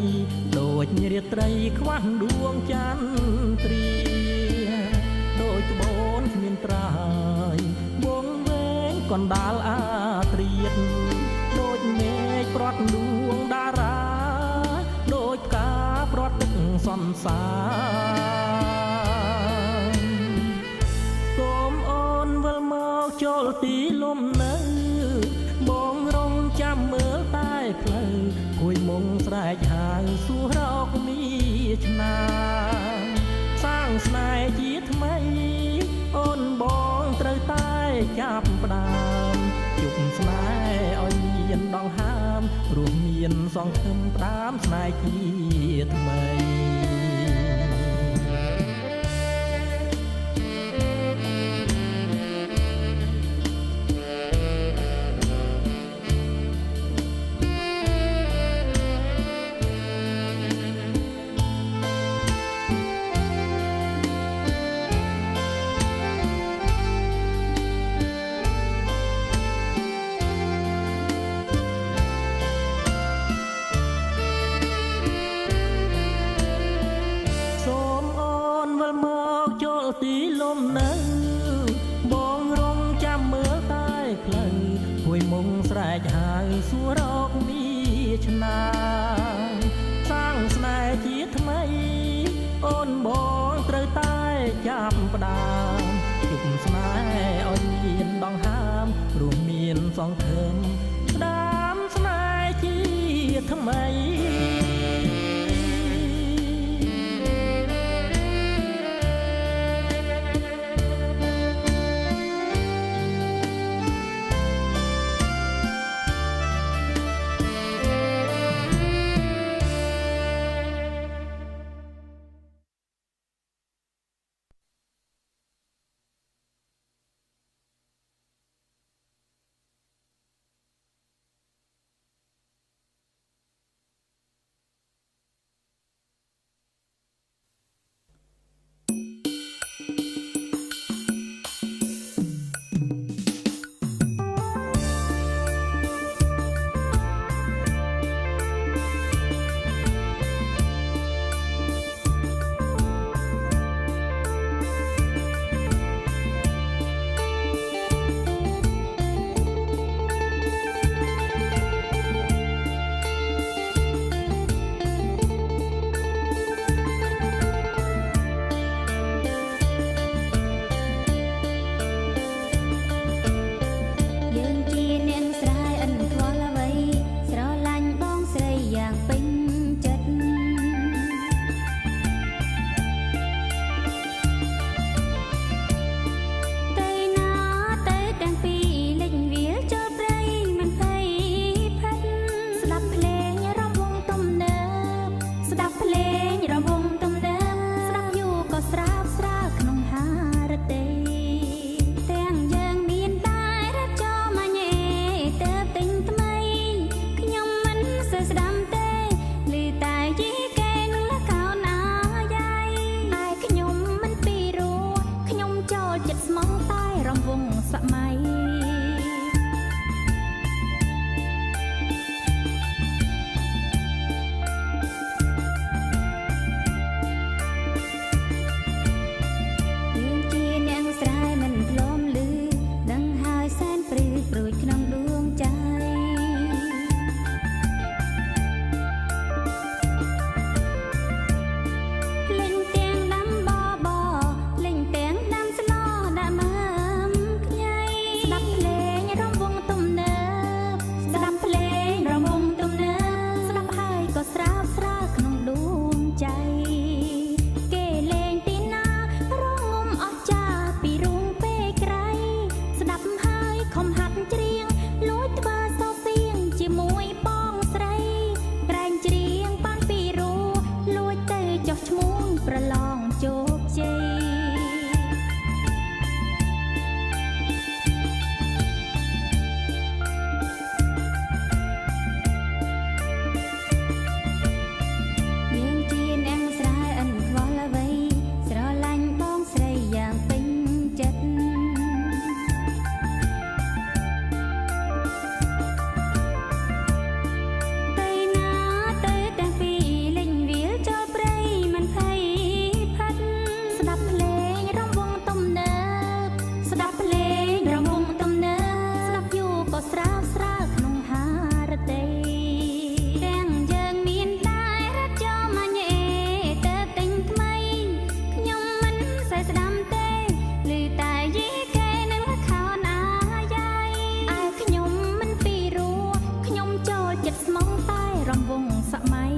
S2: ដូចរាត្រីខ្វះដួងចន្ទ្រាដូចត្បូនគ្មានត្រើយបងវែងកណ្ដាលអាត្រៀតដូចមេឃព្រាត់ដួងតារាដូចផ្កាព្រាត់ទឹកសន្សារសូមអូនវិលមកចូលទីលំនៅបងរងចាំមើលតែផ្លូវគួយមុងស្រែកហៅសួររកមានឆ្នាសាងស្នេហ៍ជាថ្មីអូនបងត្រូវតែចាប់ផ្ដើមជប់ស្នេហ៍ឲ្យមានដងហើមរស់មានសង្ឃឹមផ្ដើមស្នេហ៍ជាថ្មីទីលំនៅបងរងចាំមើលតែផ្លូវគួយមុងស្រែកហៅសួររកមានឆ្នាសាងស្នេហ៍ជាថ្មីអូនបងត្រូវតែចាប់ផ្ដើមជប់ស្នេហ៍ឲ្យមានដងហើមរួមមានសង្ឃឹមស្ដាមស្នេហ៍ជាថ្មីស្ដាំទេឮតែជា
S3: ចិត្តស្មងតែរំវងសម័យ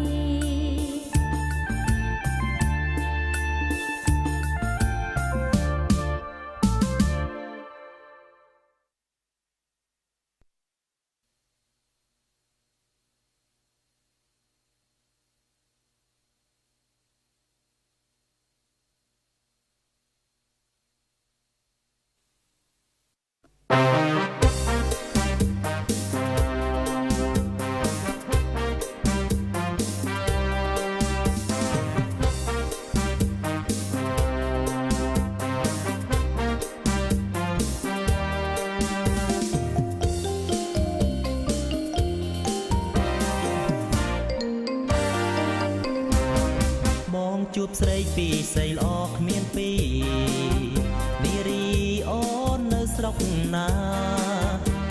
S1: ជួបស្រីពីរស្រីល្អគ្មានពីរនារីអូននៅស្រុកណា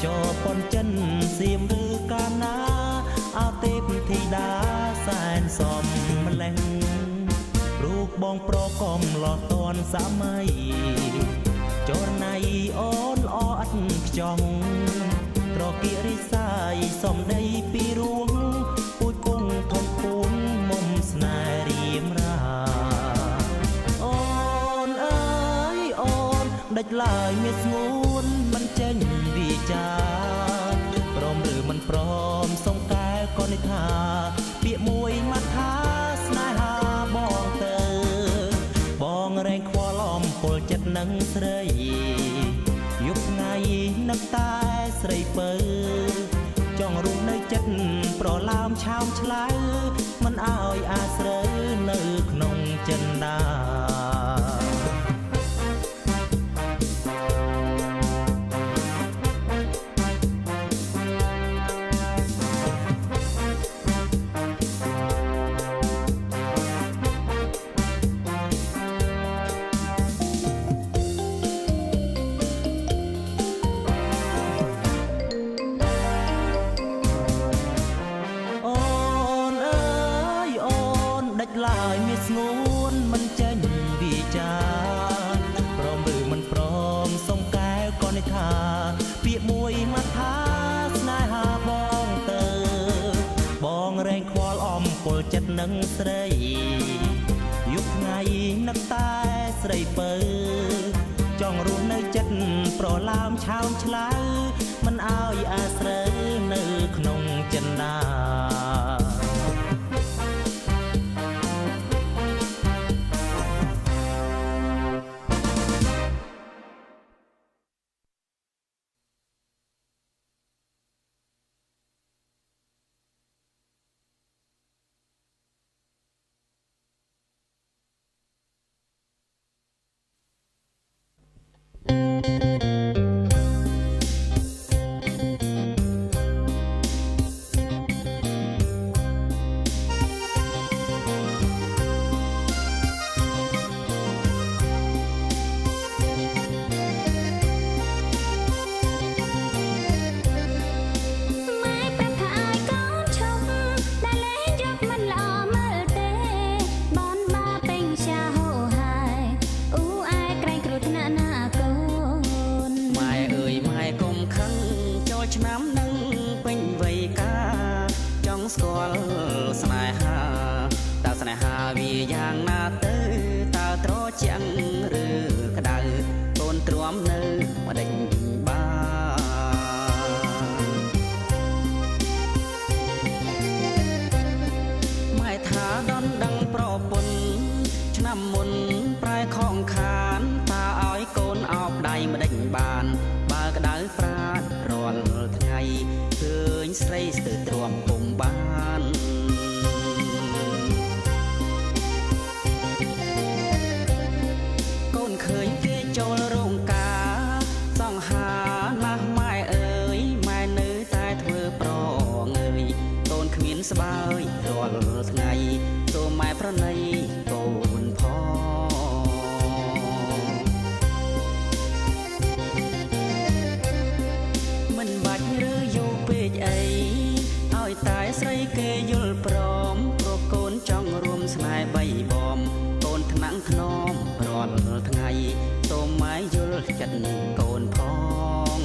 S1: ចោប៉ុនចិនសៀមឬកាណាអោទេពធីតាសែនសំម្លេះរូបបងប្រកំលត់តនសម័យចរណៃអូនល្អឥតខ្ចង់ត្រគិរិសាយសំដីពីរួងពូជពងធំពងមុំស្នេហ៍រៀមរាអូនអើយអូនដាច់ឡើយមានស្ងួនមិនចេញវាចាព្រមឬមិនព្រមសង្កែក៏និថាពាក្យមួយម៉ាត់ថាស្នេហាបងទៅបងរែងខ្វល់អំពលចិត្តនឹងស្រីយប់ថ្ងៃនឹកតែស្រីពើចង់រួមនៅចិត្តប្រឡាមឆោមឆ្លៅមិនអោយអាស្រូវនៅក្នុងចិន្តាឡើយមានស្ងួនមិនចេញវាចាព្រមឬមិនព្រមសង្កែក៏និថាពាក្យមួយមកថាស្នេហាបងទៅបងរែងខ្វល់អំពលចិត្តនឹងស្រីយប់ថ្ងៃនឹកតែស្រីពើចង់រស់នៅចិត្តប្រឡាមឆោមឆ្លៅមិនអោយអាស្រូវនៅក្នុងចិន្តាស្គាល់ស្នេហាតើស្នេហាវាយ៉ាងណាទៅតើត្រជាក់ឬក្តៅកូនទ្រាំនៅម្ដេចបានម៉ែថាដនដឹងប្រពន្ធឆ្នាំមុនប្រែខំខានតើឲ្យកូនអោបដៃម្ដេចបានបើក្តៅស្រាតរាល់ថ្ងៃឃើញស្រីស្ទើរទ្រាំពុំបានកូនឃើញគេចូលរោងការសង្ហាណាស់ម៉ែអើយម៉ែនៅតែធ្វើប្រងើយកូនគ្មានស្បើយរាល់ថ្ងៃសូមម៉ែប្រណីកូនផងមិនបាច់ឬយូរពេកអីឲ្យតែស្រីគេយល់ព្រមព្រោះកូនចង់រួមស្នេហ៍បីបំកូនថ្នាំងថ្នមរាល់ថ្ងៃសូមម៉ែយល់ចិត្តកូនផង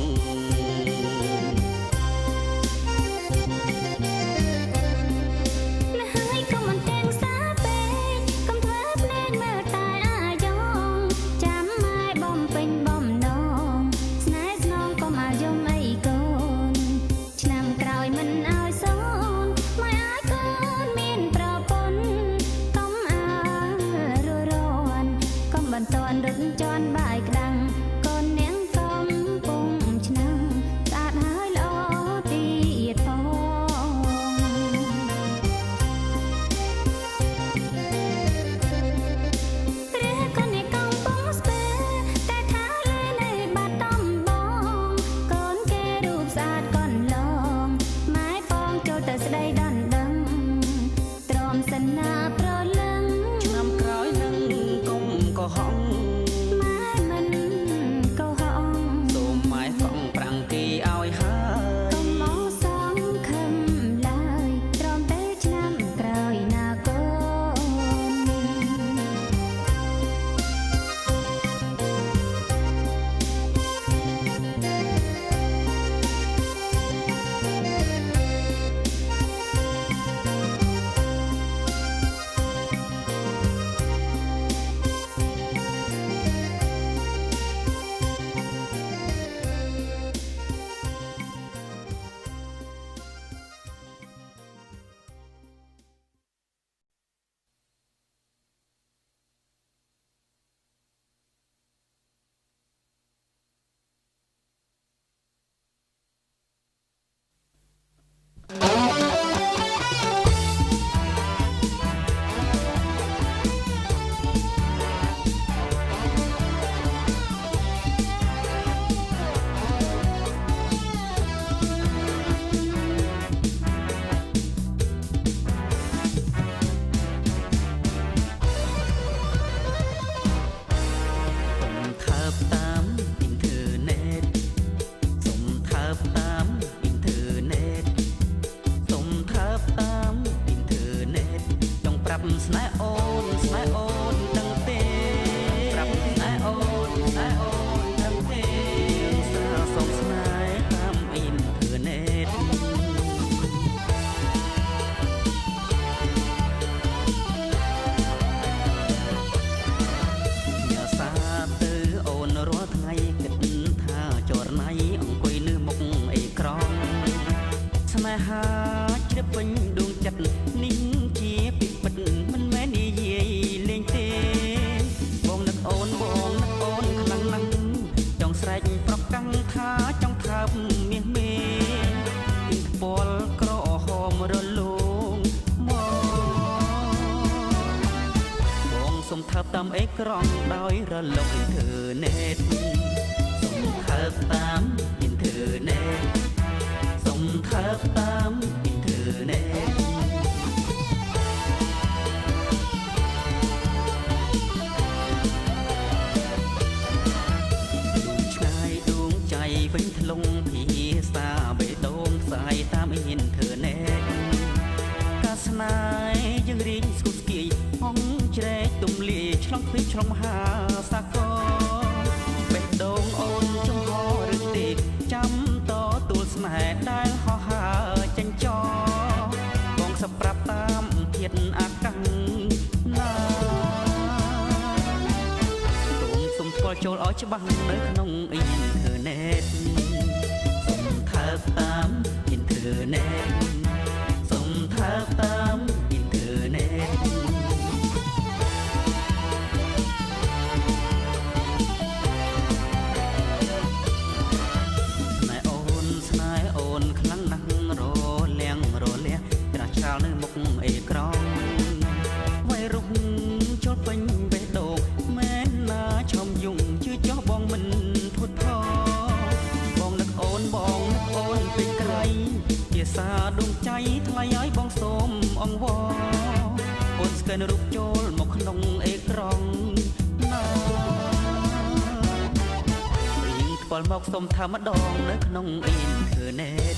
S1: រាប់ស្នេហ៍អូនស្នេហ៍អូនដឹងទេប្រាប់ស្នេហ៍អូនស្នេហ៍អូនដឹងទេសារសុំស្នេហ៍តាមអ៊ីនធឺណិតញ៉ាសាទៅអូនរាល់ថ្ងៃគិតថាចរណៃអង្គុយនៅមុខអេក្រង់ស្នេហាជ្រាបពេញដួងចិត្តនេះជាពីពិតមិនមែននិយាយលេងទេបងនឹកអូនបងនឹកអូនខ្លាំងណាស់ចង់ស្រែកប្រកាំងថាចង់ថើបមាសមេពីផ្ពាល់ក្រហមរលោងបងសុំថើបតាមអេក្រង់ដោយរលកអ៊ីនធឺណិតសុំថើបតាមអ៊ីនធឺណិតសុំថើបតាមអ៊ីនធឺណិតឆ្ងាយដួងใจវិញថ្លុងភាសាបេះដូងផ្សាយតាមអ៊ីនធឺណិតការស្នេហ៍យើងរៀងស្គូស្គីហងជ្រែកទំលាយឆ្លងពីឆ្លងមហាសាគរបេះដូងអូនចំហឬទេចាំតទួលស្នេហ៍ដែលហោះហើរចេញចបងសប្រាប់តាមធាតអាកាំងណាទូងសុំស្គាល់ចូលឲ្យច្បាស់នៅក្នុងអ៊ីនធឺណិតសុំថើបតាមអ៊ីនធឺណិតសុំថើបតាមអ៊ីនធឺណិតស្នេហ៍អូនខ្លាំងណាស់រលាំងរលះច្រាស់ឆ្កាលនៅមុខអេក្រង់វាយរុកចូលពេញបេះដូងមែនណាឈំយងជឿចោះបងមិនធុតថបងនឹកអូនបងនឹកអូនពេញក្រៃភាសាដួងใจថ្លៃឲ្យបងសូមអង្វរអូនស្កែនរូបចូលមកក្នុងអេក្រង់ណាផ្ពាល់មកសុំថាម្ដងនៅក្នុងអ៊ីនធឺណិត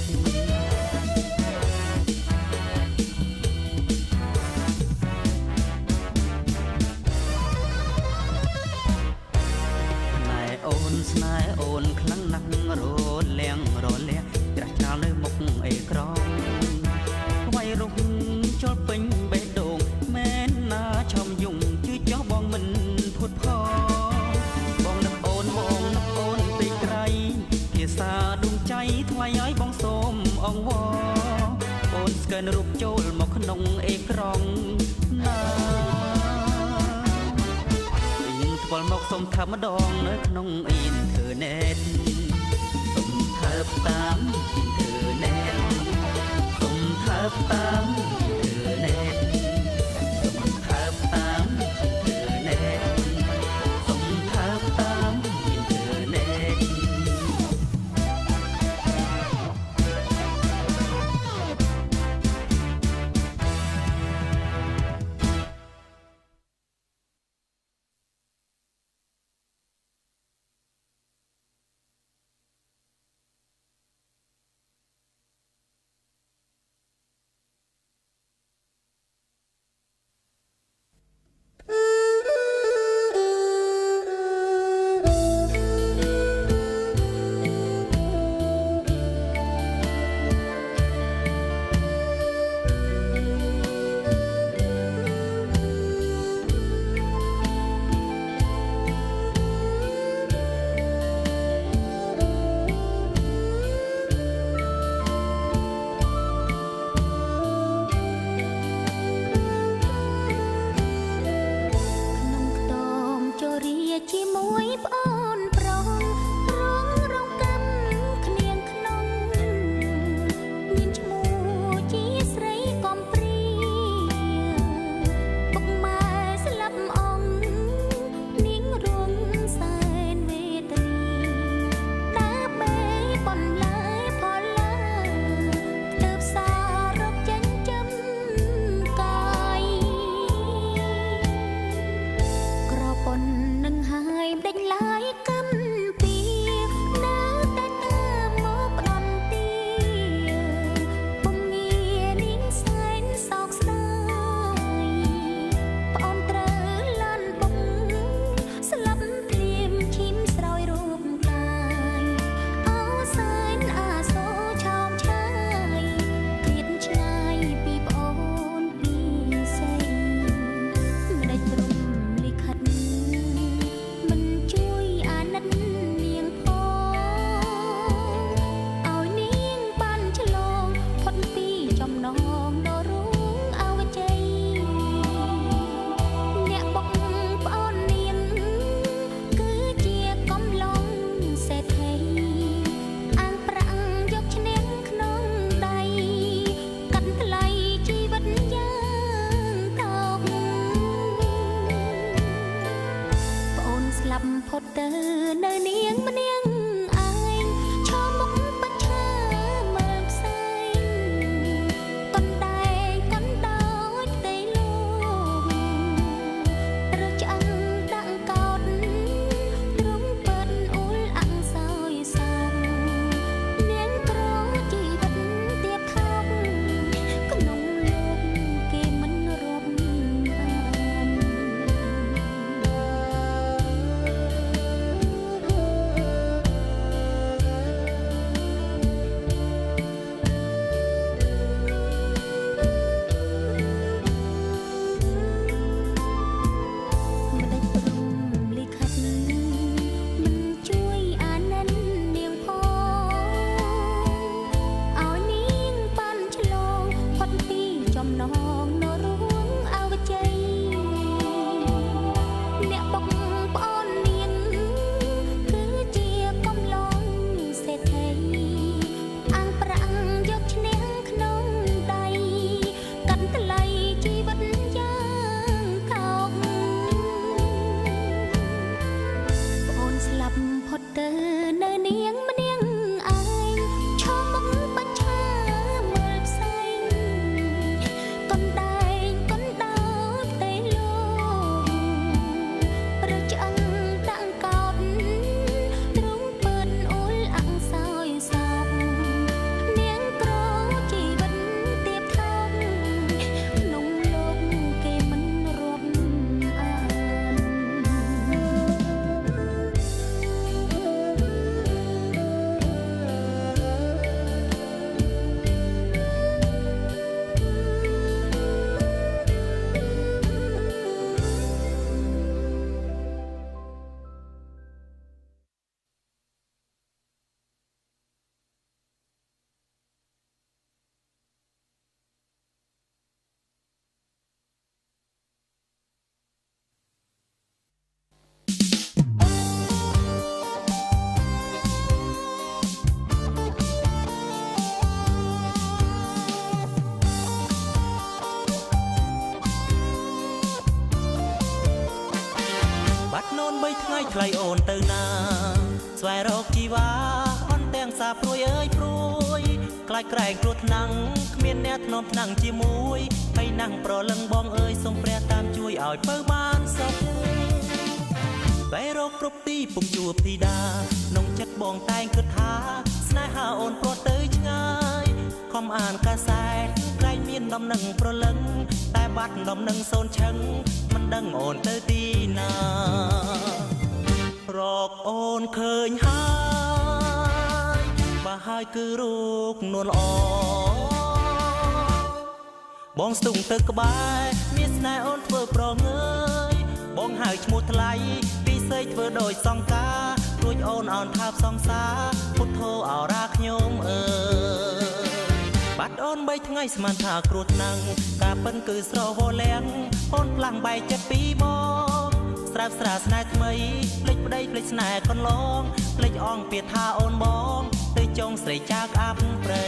S1: ស្នេហ៍អូនខ្លាំងណាស់រលាំងរលះច្រាស់ឆ្កាលនៅមុខអេក្រង់វាយរុកចូលពេញបេះដូងមែនណាឈំយងជឿចោះបងមិនធុតផងបងនឹកអូនបងនឹកអូនពេកក្រៃភាសាដួងใจថ្លៃឲ្យបងសូមអង្វរអូនស្កែនរូបចូលមកក្នុងអេក្រង់ណាផ្ពាល់មកសុំថាម្ដងនៅក្នុងអ៊ីនធឺណិតសុំថើបតាមអ៊ីនធឺណិតសុំថើបតាមអ៊ីនធឺណិតសុំថើបតាមអ៊ីនធឺណិតសុំថើបតាមអ៊ីនធឺណិត ថ្លៃអូនទៅណាស្វែងរកជីវ៉ាអន់ទាំងសាព្រួយអើយព្រួយខ្លាចក្រែងគ្រោះថ្នាំងគ្មានអ្នកធ្នមថ្នាំងជាមួយហើយណាំងប្រលឹងបងអើយសូមព្រះតាមជួយឲ្យពើបានសុខស្វែងរកគ្រប់ទីពុំជួបធីតាក្នុងចិត្តបងតែងគិតថាស្នេហាអូនប្រត់ទៅឆ្ងាយខំអានកាសែតក្រែងមានដំណឹងប្រលឹងតែបាត់ដំណឹងសូនឆឹងមិនដឹងអូនទៅទីណារកអូនឃើញហើយបើហើយគឺរូបនួនល្អបងស្ទុងទៅក្បែរមានស្នេហ៍អូនធ្វើប្រងើយបងហៅឈ្មោះថ្លៃពីសេកធ្វើដោយសង្ការរួចអូនអោនថាបសង្សារពុទ្ធោអរាខ្ញុំអើយបាត់អូន3ថ្ងៃស្មានថាគ្រោះថ្នាំងការប៉ិនគឺស្រវល់លៀងអូនខ្លាំងបែកចិត្តពីបងស្រាប់ស្រាស្នេហ៍ថ្មីភ្លេចប្តីភ្លេចស្នេហ៍កន្លងភ្លេចអងពាថាអូនបងទៅចងស្រីចាកអាប់ព្រៃ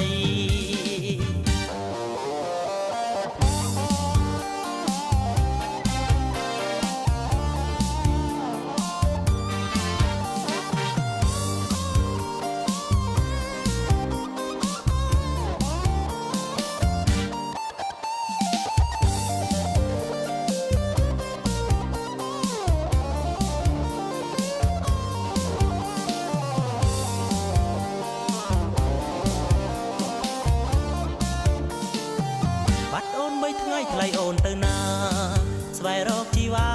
S1: ថ្ងៃថ្លៃអូនទៅណាស្វែងរកជីវ៉ា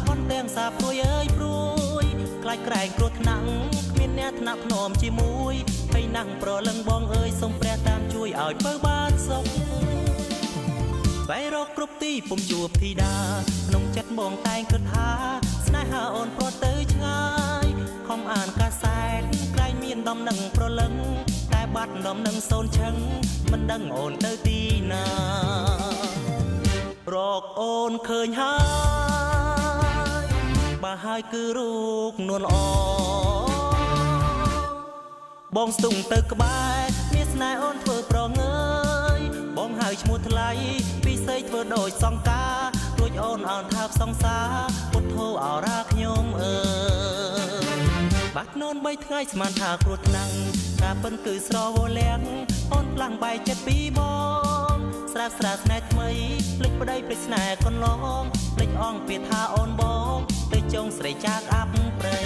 S1: អន់ទាំងសាព្រួយអើយព្រួយខ្លាចក្រែងគ្រោះថ្នាំងគ្មានអ្នកថ្នាក់ភ្នំជាមួយហើយណាំងប្រលឹងបងអើយសូមព្រះតាមជួយឲ្យពើបានសុខស្វែងរកគ្រប់ទីពុំជួបធីតាក្នុងចិត្តបងតែងគិតថាស្នេហាអូនប្រត់ទៅឆ្ងាយខំអានកាសែតក្រែងមានដំណឹងប្រលឹងតែបាត់ដំណឹងសូនឆឹងមិនដឹងអូនទៅទីណារកអូនឃើញហើយបើហើយគឺរូបនួនល្អបងស្ទុងទៅក្បែរមានស្នេហ៍អូនធ្វើប្រងើយបងហៅឈ្មោះថ្លៃពីសេកធ្វើដោយសង្ការរួចអូនអោនថាបសង្សារពុទ្ធោអរាខ្ញុំអើយបាត់នូន3ថ្ងៃស្មានថាគ្រោះថ្នាំងការប៉ិនគឺស្រវល់លៀងអូនខ្លាំងបែកចិត្តពីបងស្រាប់ស្រាស្នេហ៍ថ្មីភ្លេចប្តីភ្លេចស្នេហ៍កន្លងភ្លេចអងពាថាអូនបងទៅចងស្រីចាកអាប់ព្រៃ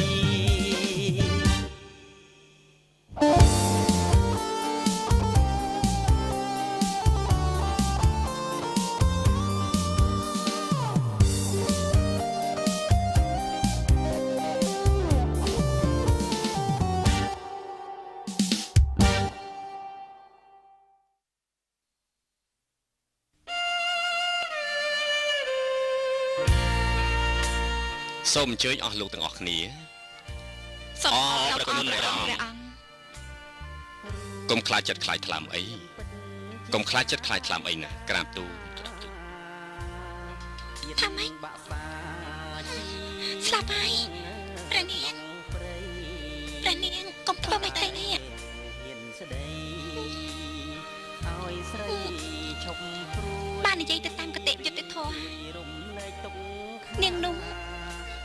S4: សូមអញ្ជើញអស់លោកទាំងអស់គ្នាសូមអរគុណព្រះអង្គកុំខ្លាចចិត្តខ្លាចថ្លើមអីកុំខ្លាចចិត្តខ្លាចថ្លើមអីណាក្រាបទូ
S5: ថាម៉េចស្លាប់ហើយព្រះនាងកុំធ្វើមិនទេនេះបាននិយាយទៅតាមកតិយុត្តិធម៌នាងនោះ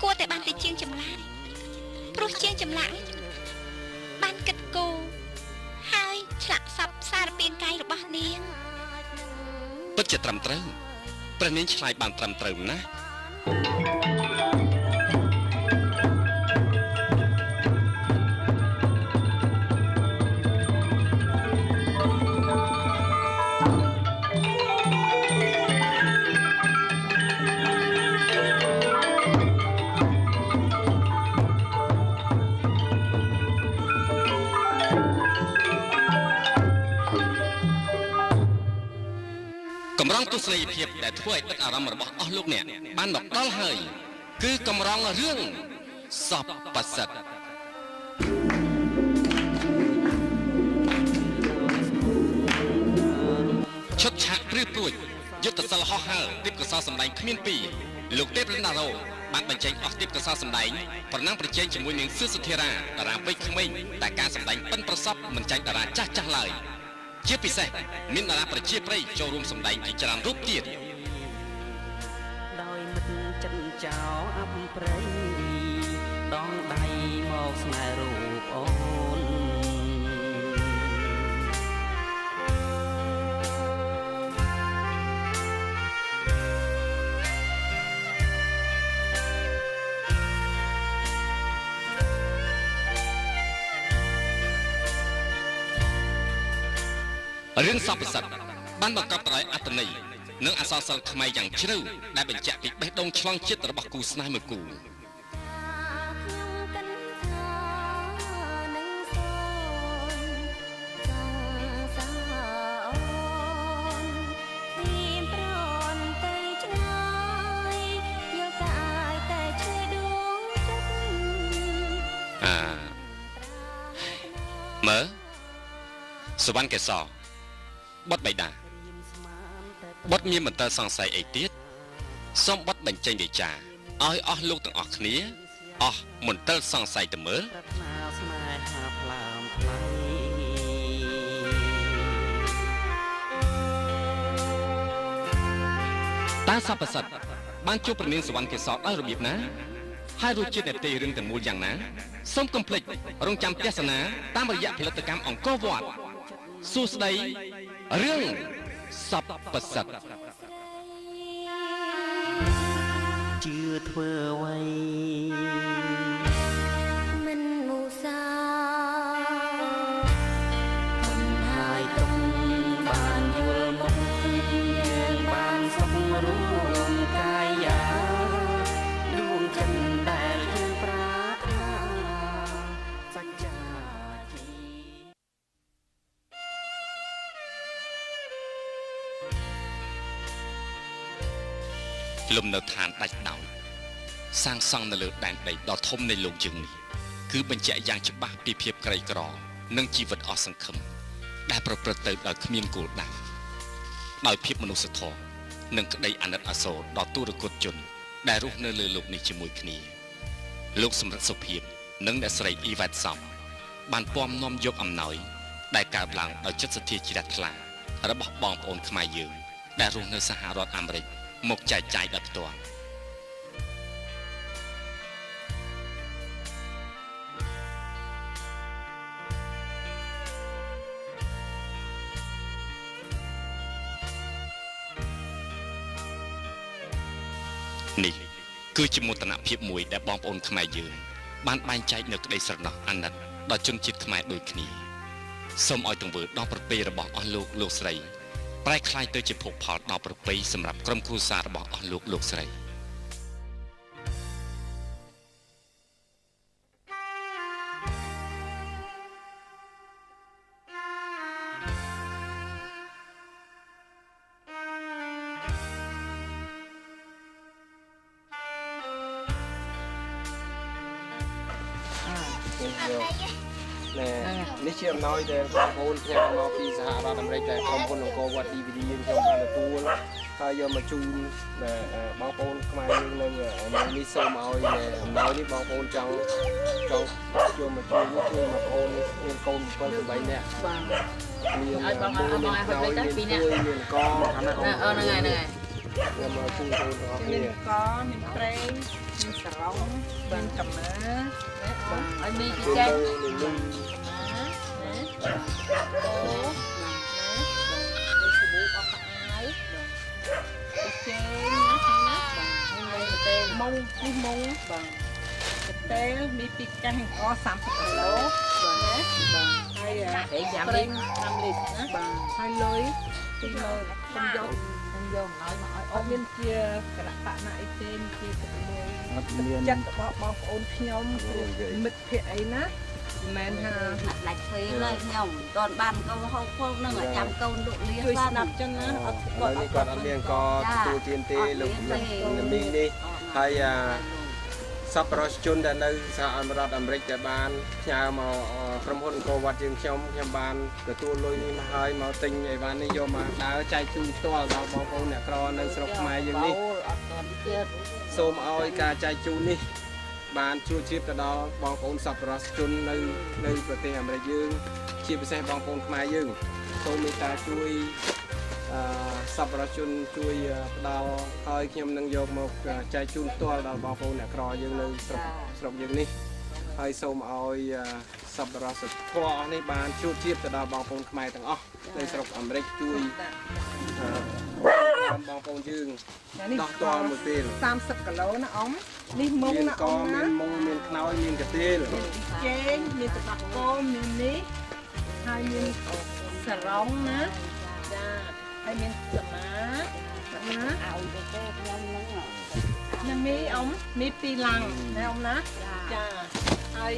S5: គួរតែបានទៅជាងចម្លាក់ព្រោះជាងចម្លាក់បានគិតគូរហើយឆ្លាក់សពសារពាង្គកាយរបស់នាង
S4: ពិតជាត្រឹមត្រូវព្រះនាងឆ្លើយបានត្រឹមត្រូវណាស់កម្រងទស្សនីយភាពដែលធ្វើឲ្យទឹកអារម្មណ៍របស់អស់លោកអ្នកបានមកដល់ហើយគឺកម្រងរឿងសពបសិទ្ធឈុតឆាកព្រឺព្រួចយុទ្ធសិលហោះហើរទេពកោសលសម្ដែងគ្មានពីរលោកទេពរណារ៉ូបានបញ្ចេញអស់ទេពកោសលសម្ដែងប្រណាំងប្រជែងជាមួយនឹងសឿសុធារាតារាវ័យក្មេងតែការសម្ដែងប៉ិនប្រសពមិនចាញ់តារាចាស់ចាស់ឡើយជាពិសេសមានតារាប្រជាប្រិយចូលរួមសម្ដែងជាច្រើនរូបទៀត
S1: ដោយមិត្តចិនចោអាប់ព្រៃដ ដងដៃមកស្នេហ៍រូបអូន
S4: រឿងសពសិទ្ធបានបង្កប់ដោយអត្ថន័យនិងអក្សរសិល្ប៍ខ្មែរយ៉ាងជ្រៅដែលបញ្ជាក់ពីបេះដូងឆ្លងចិត្តរបស់គូស្នេហ៍មួយគូ មើលសវណ្ណកេសរបត់បៃតាបត់មានមន្ទិលសង្ស័យអីទៀតសូមបត់បញ្ចេញវិចារឲ្យអស់លោកទាំងអស់គ្នាអស់មន្ទិលសង្ស័យទៅមើល
S1: ប្រាថ្នាស្នេហាផ្លើមថ្លៃតើសពសិទ្ធបានជួបប្រនាងសវណ្ណកេសរដោយរបៀបណាហើយរសជាតិនៃផ្ទៃរឿងទាំងមូលយ៉ាងណាសូមកុំភ្លេចរងចាំទស្សនាតាមរយៈផលិតកម្មអង្គរវត្តសួស្ដីរឿងសពសិទ្ធជឿធ្វើអ្វី
S3: មិនមូសា
S1: មិនហើយទុកបានយល់មុខយើងបានសុខរួមកាយដួងចិត្តដែលយើងប្រាថ្នាសច្ចាជី
S4: លំនៅឋានដាច់ដោយសាងសង់នៅលើដែនដីដ៏ធំនៃលោកយើងនេះគឺបញ្ជាក់យ៉ាងច្បាស់ពីភាពក្រីក្រនិងជីវិតអស់សង្ឃឹមដែលប្រព្រឹត្តទៅដោយគ្មានគោលដៅដោយភាពមនុស្សធម៌និងក្តីអាណិតអាសូរដល់ទុរគតជនដែលរស់នៅលើលោកនេះជាមួយគ្នាលោកសម្រិទ្ធសុភាពនិងអ្នកស្រីអ៊ីវ៉ាត់សំបានពំនាំយកអំណោយដែលកើតឡើងដោយចិត្តសទ្ធាជ្រះថ្លារបស់បងប្អូនខ្មែរយើងដែលរស់នៅសហរដ្ឋអាមេរិកមកចែកចាយដល់ផ្ទាល់នេះគឺជាមោទនភាពមួយដែលបងប្អូនខ្មែរយើងបានបែងចែកនៅក្តីស្រណោះអាណិតដល់ជនជាតិខ្មែរដូចគ្នាសូមឲ្យទង្វើដល់ប្រពៃរបស់អស់លោកស្រីប្រែក្លាយទៅជាភោគផលដល់ប្រពៃសម្រាប់ក្រុមគ្រួសាររបស់អស់លោកស្រី
S6: នេះជាអំណោយដែលបងប្អូនផ្ញើមកពីសហរដ្ឋអាមេរិកដែលក្រុមហ៊ុនអង្គរវត្ត DVD យើងខ្ញុំបានទទួលហើយយកមកជូនបងប្អូនខ្មែរយើងនៅនេះសូមឲ្យអំណោយនេះបងប្អូនចង់យកមកជួយបងប្អូនមានកូន7 8នាក់បាទមានឲ្យបងឲ្យហើយទៅ2នាក់មានកហ្នឹងហើយខ្ញុំមកជួយបងប្អូនមានកមានប្រេងមានសរងបានកំណើបាទឲ្យមានចែកអូណានេះគឺបងដាក់ហើយចេញណាបាទហើយមុងនេះមុងបាទតែមានពីកាសអង្គ30គីឡូបាទណាបាទហើយយ៉ាងនេះ5លីត្រណាបាទហើយលុយ20000ខ្ញុំយកអំណោយមកឲ្យអត់មានជាគណៈបកណាអីទេជាទឹកមួយចិត្តរបស់បងប្អូនខ្ញុំមិត្តភក្តិអីណាមិនថាដាច់ពេលលើខ្ញុំតនបានកូនហូបផងនឹងចាំកូនលក់លៀស្ដាប់ចឹងណាអត់គាត់អត់មានកទទួលទានទេលោកនេះហើយសប្បុរសជនដែលនៅសហរដ្ឋអាមេរិកដែលបានផ្ញើមកក្រុមហ៊ុនអង្គរវត្តយើងខ្ញុំបានទទួលលុយនេះមកហើយមកទិញអីវ៉ាន់នេះយកមកដើរចែកជូនផ្ទាល់ដល់បងប្អូនអ្នកក្រនៅស្រុកខ្មែរយើងនេះសូមឲ្យការចែកជូននេះបានជួយជ្រាបទៅដល់បងប្អូនសប្បុរសជននៅប្រទេសអាមេរិកយើងជាពិសេសបងប្អូនខ្មែរយើងសូមមេត្តាជួយ
S7: សប្បុរសជនជួយផ្ដល់ឲ្យខ្ញុំនឹងយកមកចែកជូនផ្ទាល់ដល់បងប្អូនអ្នកក្រយើងនៅស្រុកយើងនេះហើយសូមឲ្យសប្បុរសធម៌អស់នេះបានជួបជៀបទៅដល់បងប្អូនខ្មែរទាំងអស់នៅស្រុកអាមេរិកជួយបងប្អូនយើងដោះតល់មួយពេល
S6: 30គីឡូណាអ៊ំនេះមុងណាអ៊ំណា
S7: មានមុងមានខ្នើយមានកន្ទេល
S6: ចេងមានទឹកដោះគោមាននេះហើយមានសរងណាចាហើយមានសមាណាឲ្យទៅខ្ញុំហ្នឹងមីអ៊ំមីពីរឡាំងណាអ៊ំណាចាហើយ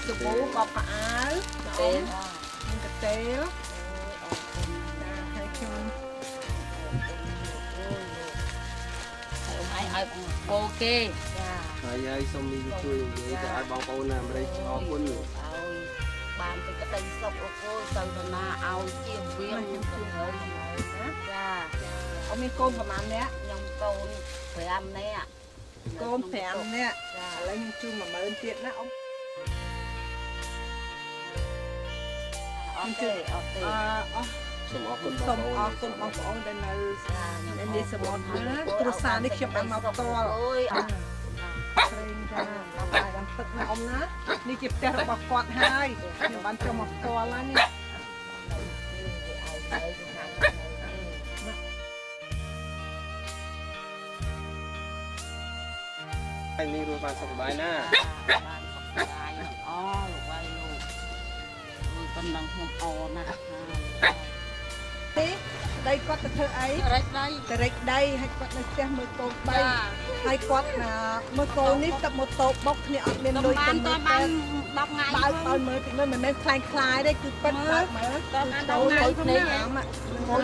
S6: សាប៊ូបបផ្អើលមានកន្ទេលចាហើយខ្ញុំឲ្យអូខេចា
S7: ហើយសូមមីជួយនិយាយទៅឲ្យបងប្អូននៅអាមេរិកអរគុណ
S8: ឲ្យបានទៅក្តីសុខអូនទៅទៅណាឲ្យជៀសវាងខ្ញុំទៅណាចា
S6: អ៊ំមានកូនប្រហែលនាក់
S8: ខ្ញុំកូន5នាក់
S6: កូន5នាក់ចាឥឡូវខ្ញុំជូន10000ទៀតណាអ៊ំ
S8: អត់ទេ
S7: សូមអរគុណ
S6: សូមអរគុណបងប្អូនដែលនៅនេះសមុទ្រណាគ្រួសារនេះខ្ញុំបានមកផ្ទាល់
S8: អូយអត់
S6: ព្រេងចាដល់បានទឹកណាអ៊ំណានេះជាផ្ទះរបស់គាត់ហើយខ្ញុំបានចុះមកផ្ទាល់ហើយនេះ
S7: ហើយនេះរស់បានសុខសប្បាយណា
S8: បានសុខសប្បាយអូលោកវាយលោកអូយប៉ុណ្ណឹងខ្ញុំអរណាស់
S6: ទេដីគាត់ទៅធ្វើអី
S8: រែកដី
S6: ទៅរែកដីហើយគាត់នៅផ្ទះមើលកូន3ហើយគាត់មើលកូននេះទឹកម៉ូតូបុកគ្នាអត់មានលុយទៅមើល
S8: បាន10ថ្ងៃ
S6: បើមើលទីនោះមិនមែនខ្លាំងខ្លាយទេគឺពិតមើល
S8: គាត់បាន10ថ្ងៃ
S6: នេះអរគុណ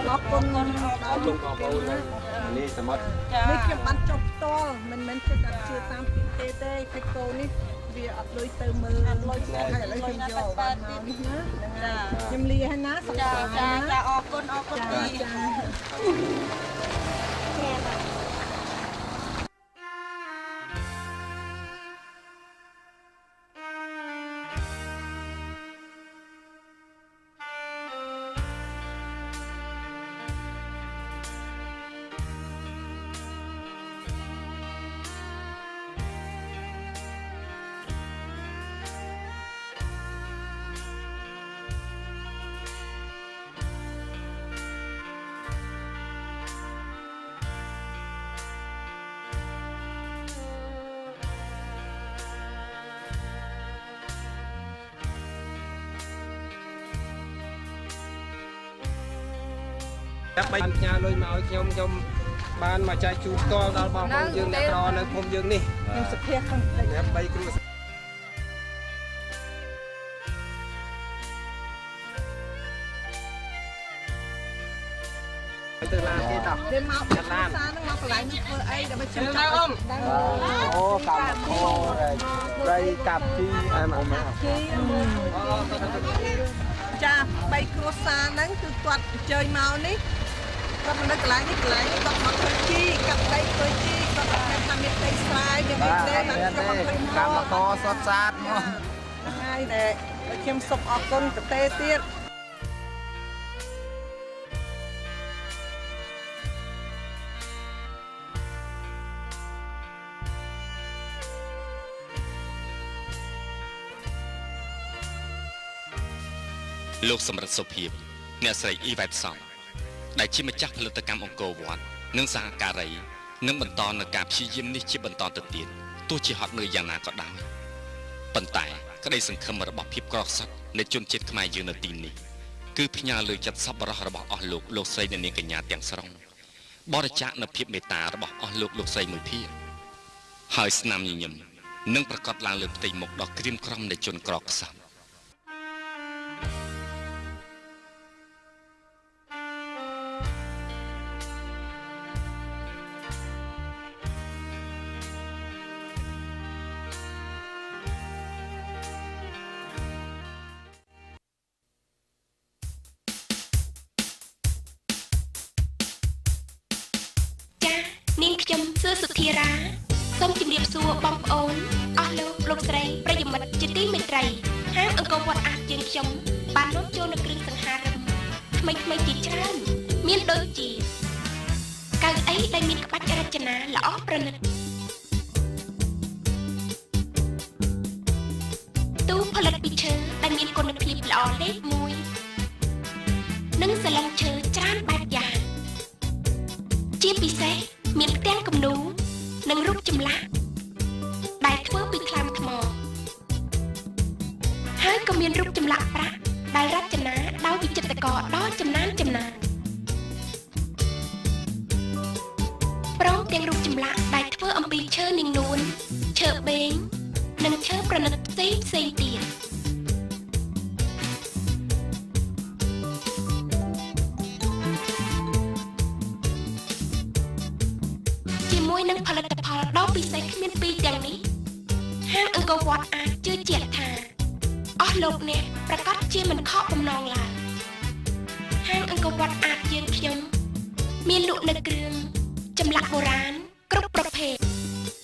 S7: អរគុណបងប្អូននេះសមុទ្រ
S6: នេះខ្ញុំបានចុះផ្ទាល់មិនមែនជិះតាមពីទេកិច្ចកូននេះវាអត់លុយទៅមើលអត់លុយហើយឥឡូវខ្ញុំយកបានមកនេះណាខ្ញុំលាហើយណាសុខសប្បាយ
S8: ចាអរគុណ
S6: ចា
S7: បានផ្ញើលុយមកឲ្យខ្ញុំបានមកចែកជូនផ្ទាល់ដល់បងប្អូនយើងអ្នកក្រនៅភូមិយើងនេះ
S6: ខ្ញុំសុភាខាង
S7: 3គ្រួសារទៅឡានទៀតដល់
S6: ពេលមកផ្សារហ្នឹងមកកន្លែងនេះធ្វើអីដើម្បីជួយ
S7: ចាអ៊ំអូកាប់ខត្រីកាប់ជីអ៊ំ
S6: ជីចា3គ្រួសារហ្នឹងគឺគាត់អញ្ជើញមកនេះគាត់មកនៅកន្លែងនេះគាត់មកធ្វើជីកាប់ដីធ្វើជីគាត់អត់មានថាមានដីស្រែយ៉ាងនេះទេគាត់មកធ្វើ
S7: កម្មករសុទ្ធសាធមក
S6: ហើយតែខ្ញុំសូមអរគុណប្រទេសទៀត
S4: លោកសម្រិទ្ធសុភាពអ្នកស្រីអ៊ីវ៉ែតសំដែលជាម្ចាស់ផលិតកម្មអង្គរវត្តនិងសហការីនឹងបន្តនៅការព្យាយាមនេះជាបន្តទៅទៀតទោះជាហត់នឿយយ៉ាងណាក៏ដោយប៉ុន្តែក្តីសង្ឃឹមរបស់ភាពក្រសុខនៃជនជាតិខ្មែរយើងនៅទីនេះគឺផ្ញើលើចិត្តសប្បុរសរបស់អស់លោកស្រីនិងនាងកញ្ញាទាំងស្រុងបរិច្ចាគនូវភាពមេត្តារបស់អស់លោកស្រីមួយភាគហើយស្នាមញញឹមនឹងប្រកាសឡើងលើផ្ទៃមុខដ៏ក្រៀមក្រំនៃជនក្រខ្សត់
S5: នាងខ្ញុំសឿសុធារាសូមជម្រាបសួរបងប្អូនអស់លោកស្រីប្រិយមិត្តជាទីមេត្រីហាងអង្គរវត្តអាតយើងខ្ញុំបាននាំចូលនូវគ្រឿងសង្ហារិមថ្មីជាច្រើន មានដូចជាកៅអីដែលមានក្បាច់រចនាល្អប្រណិតទូផលិតពីឈើដែលមានគុណភាពល្អលេខ1និងសឡុងឈើច្រើនបែបយ៉ាងជាពិសេសមានផ្ទាំងគំនូរនិងរូបចម្លាក់ដែលធ្វើពីថ្លាមថ្មហើយក៏មានរូបចម្លាក់ប្រាក់ដែលរចនាដោយវិចិត្រករដ៏ចំណានព្រមទាំងរូបចម្លាក់ដែលធ្វើអំពីឈើនាងនួនឈើបេងនិងឈើប្រណិតផ្សេងទៀតជាមួយនឹងផលិតផលដ៏ពិសេសគ្មានពីរទាំងនេះហាងអង្គរវត្តអាចជឿជាក់ថាអស់លោកអ្នកប្រកាសជាមិនខកបំណងឡើយហាងអង្គរវត្តអាចយើងខ្ញុំមានលក់នៅគ្រឿងចម្លាក់បុរាណគ្រប់ប្រភេទ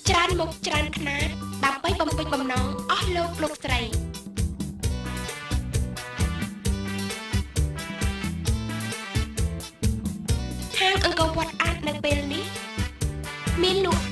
S5: ច្រើនមុខច្រើនខ្នាតដើម្បីបំពេញបំណងអស់លោកស្រីហាងអង្គរវត្តអាចនៅពេលនេះមានលក់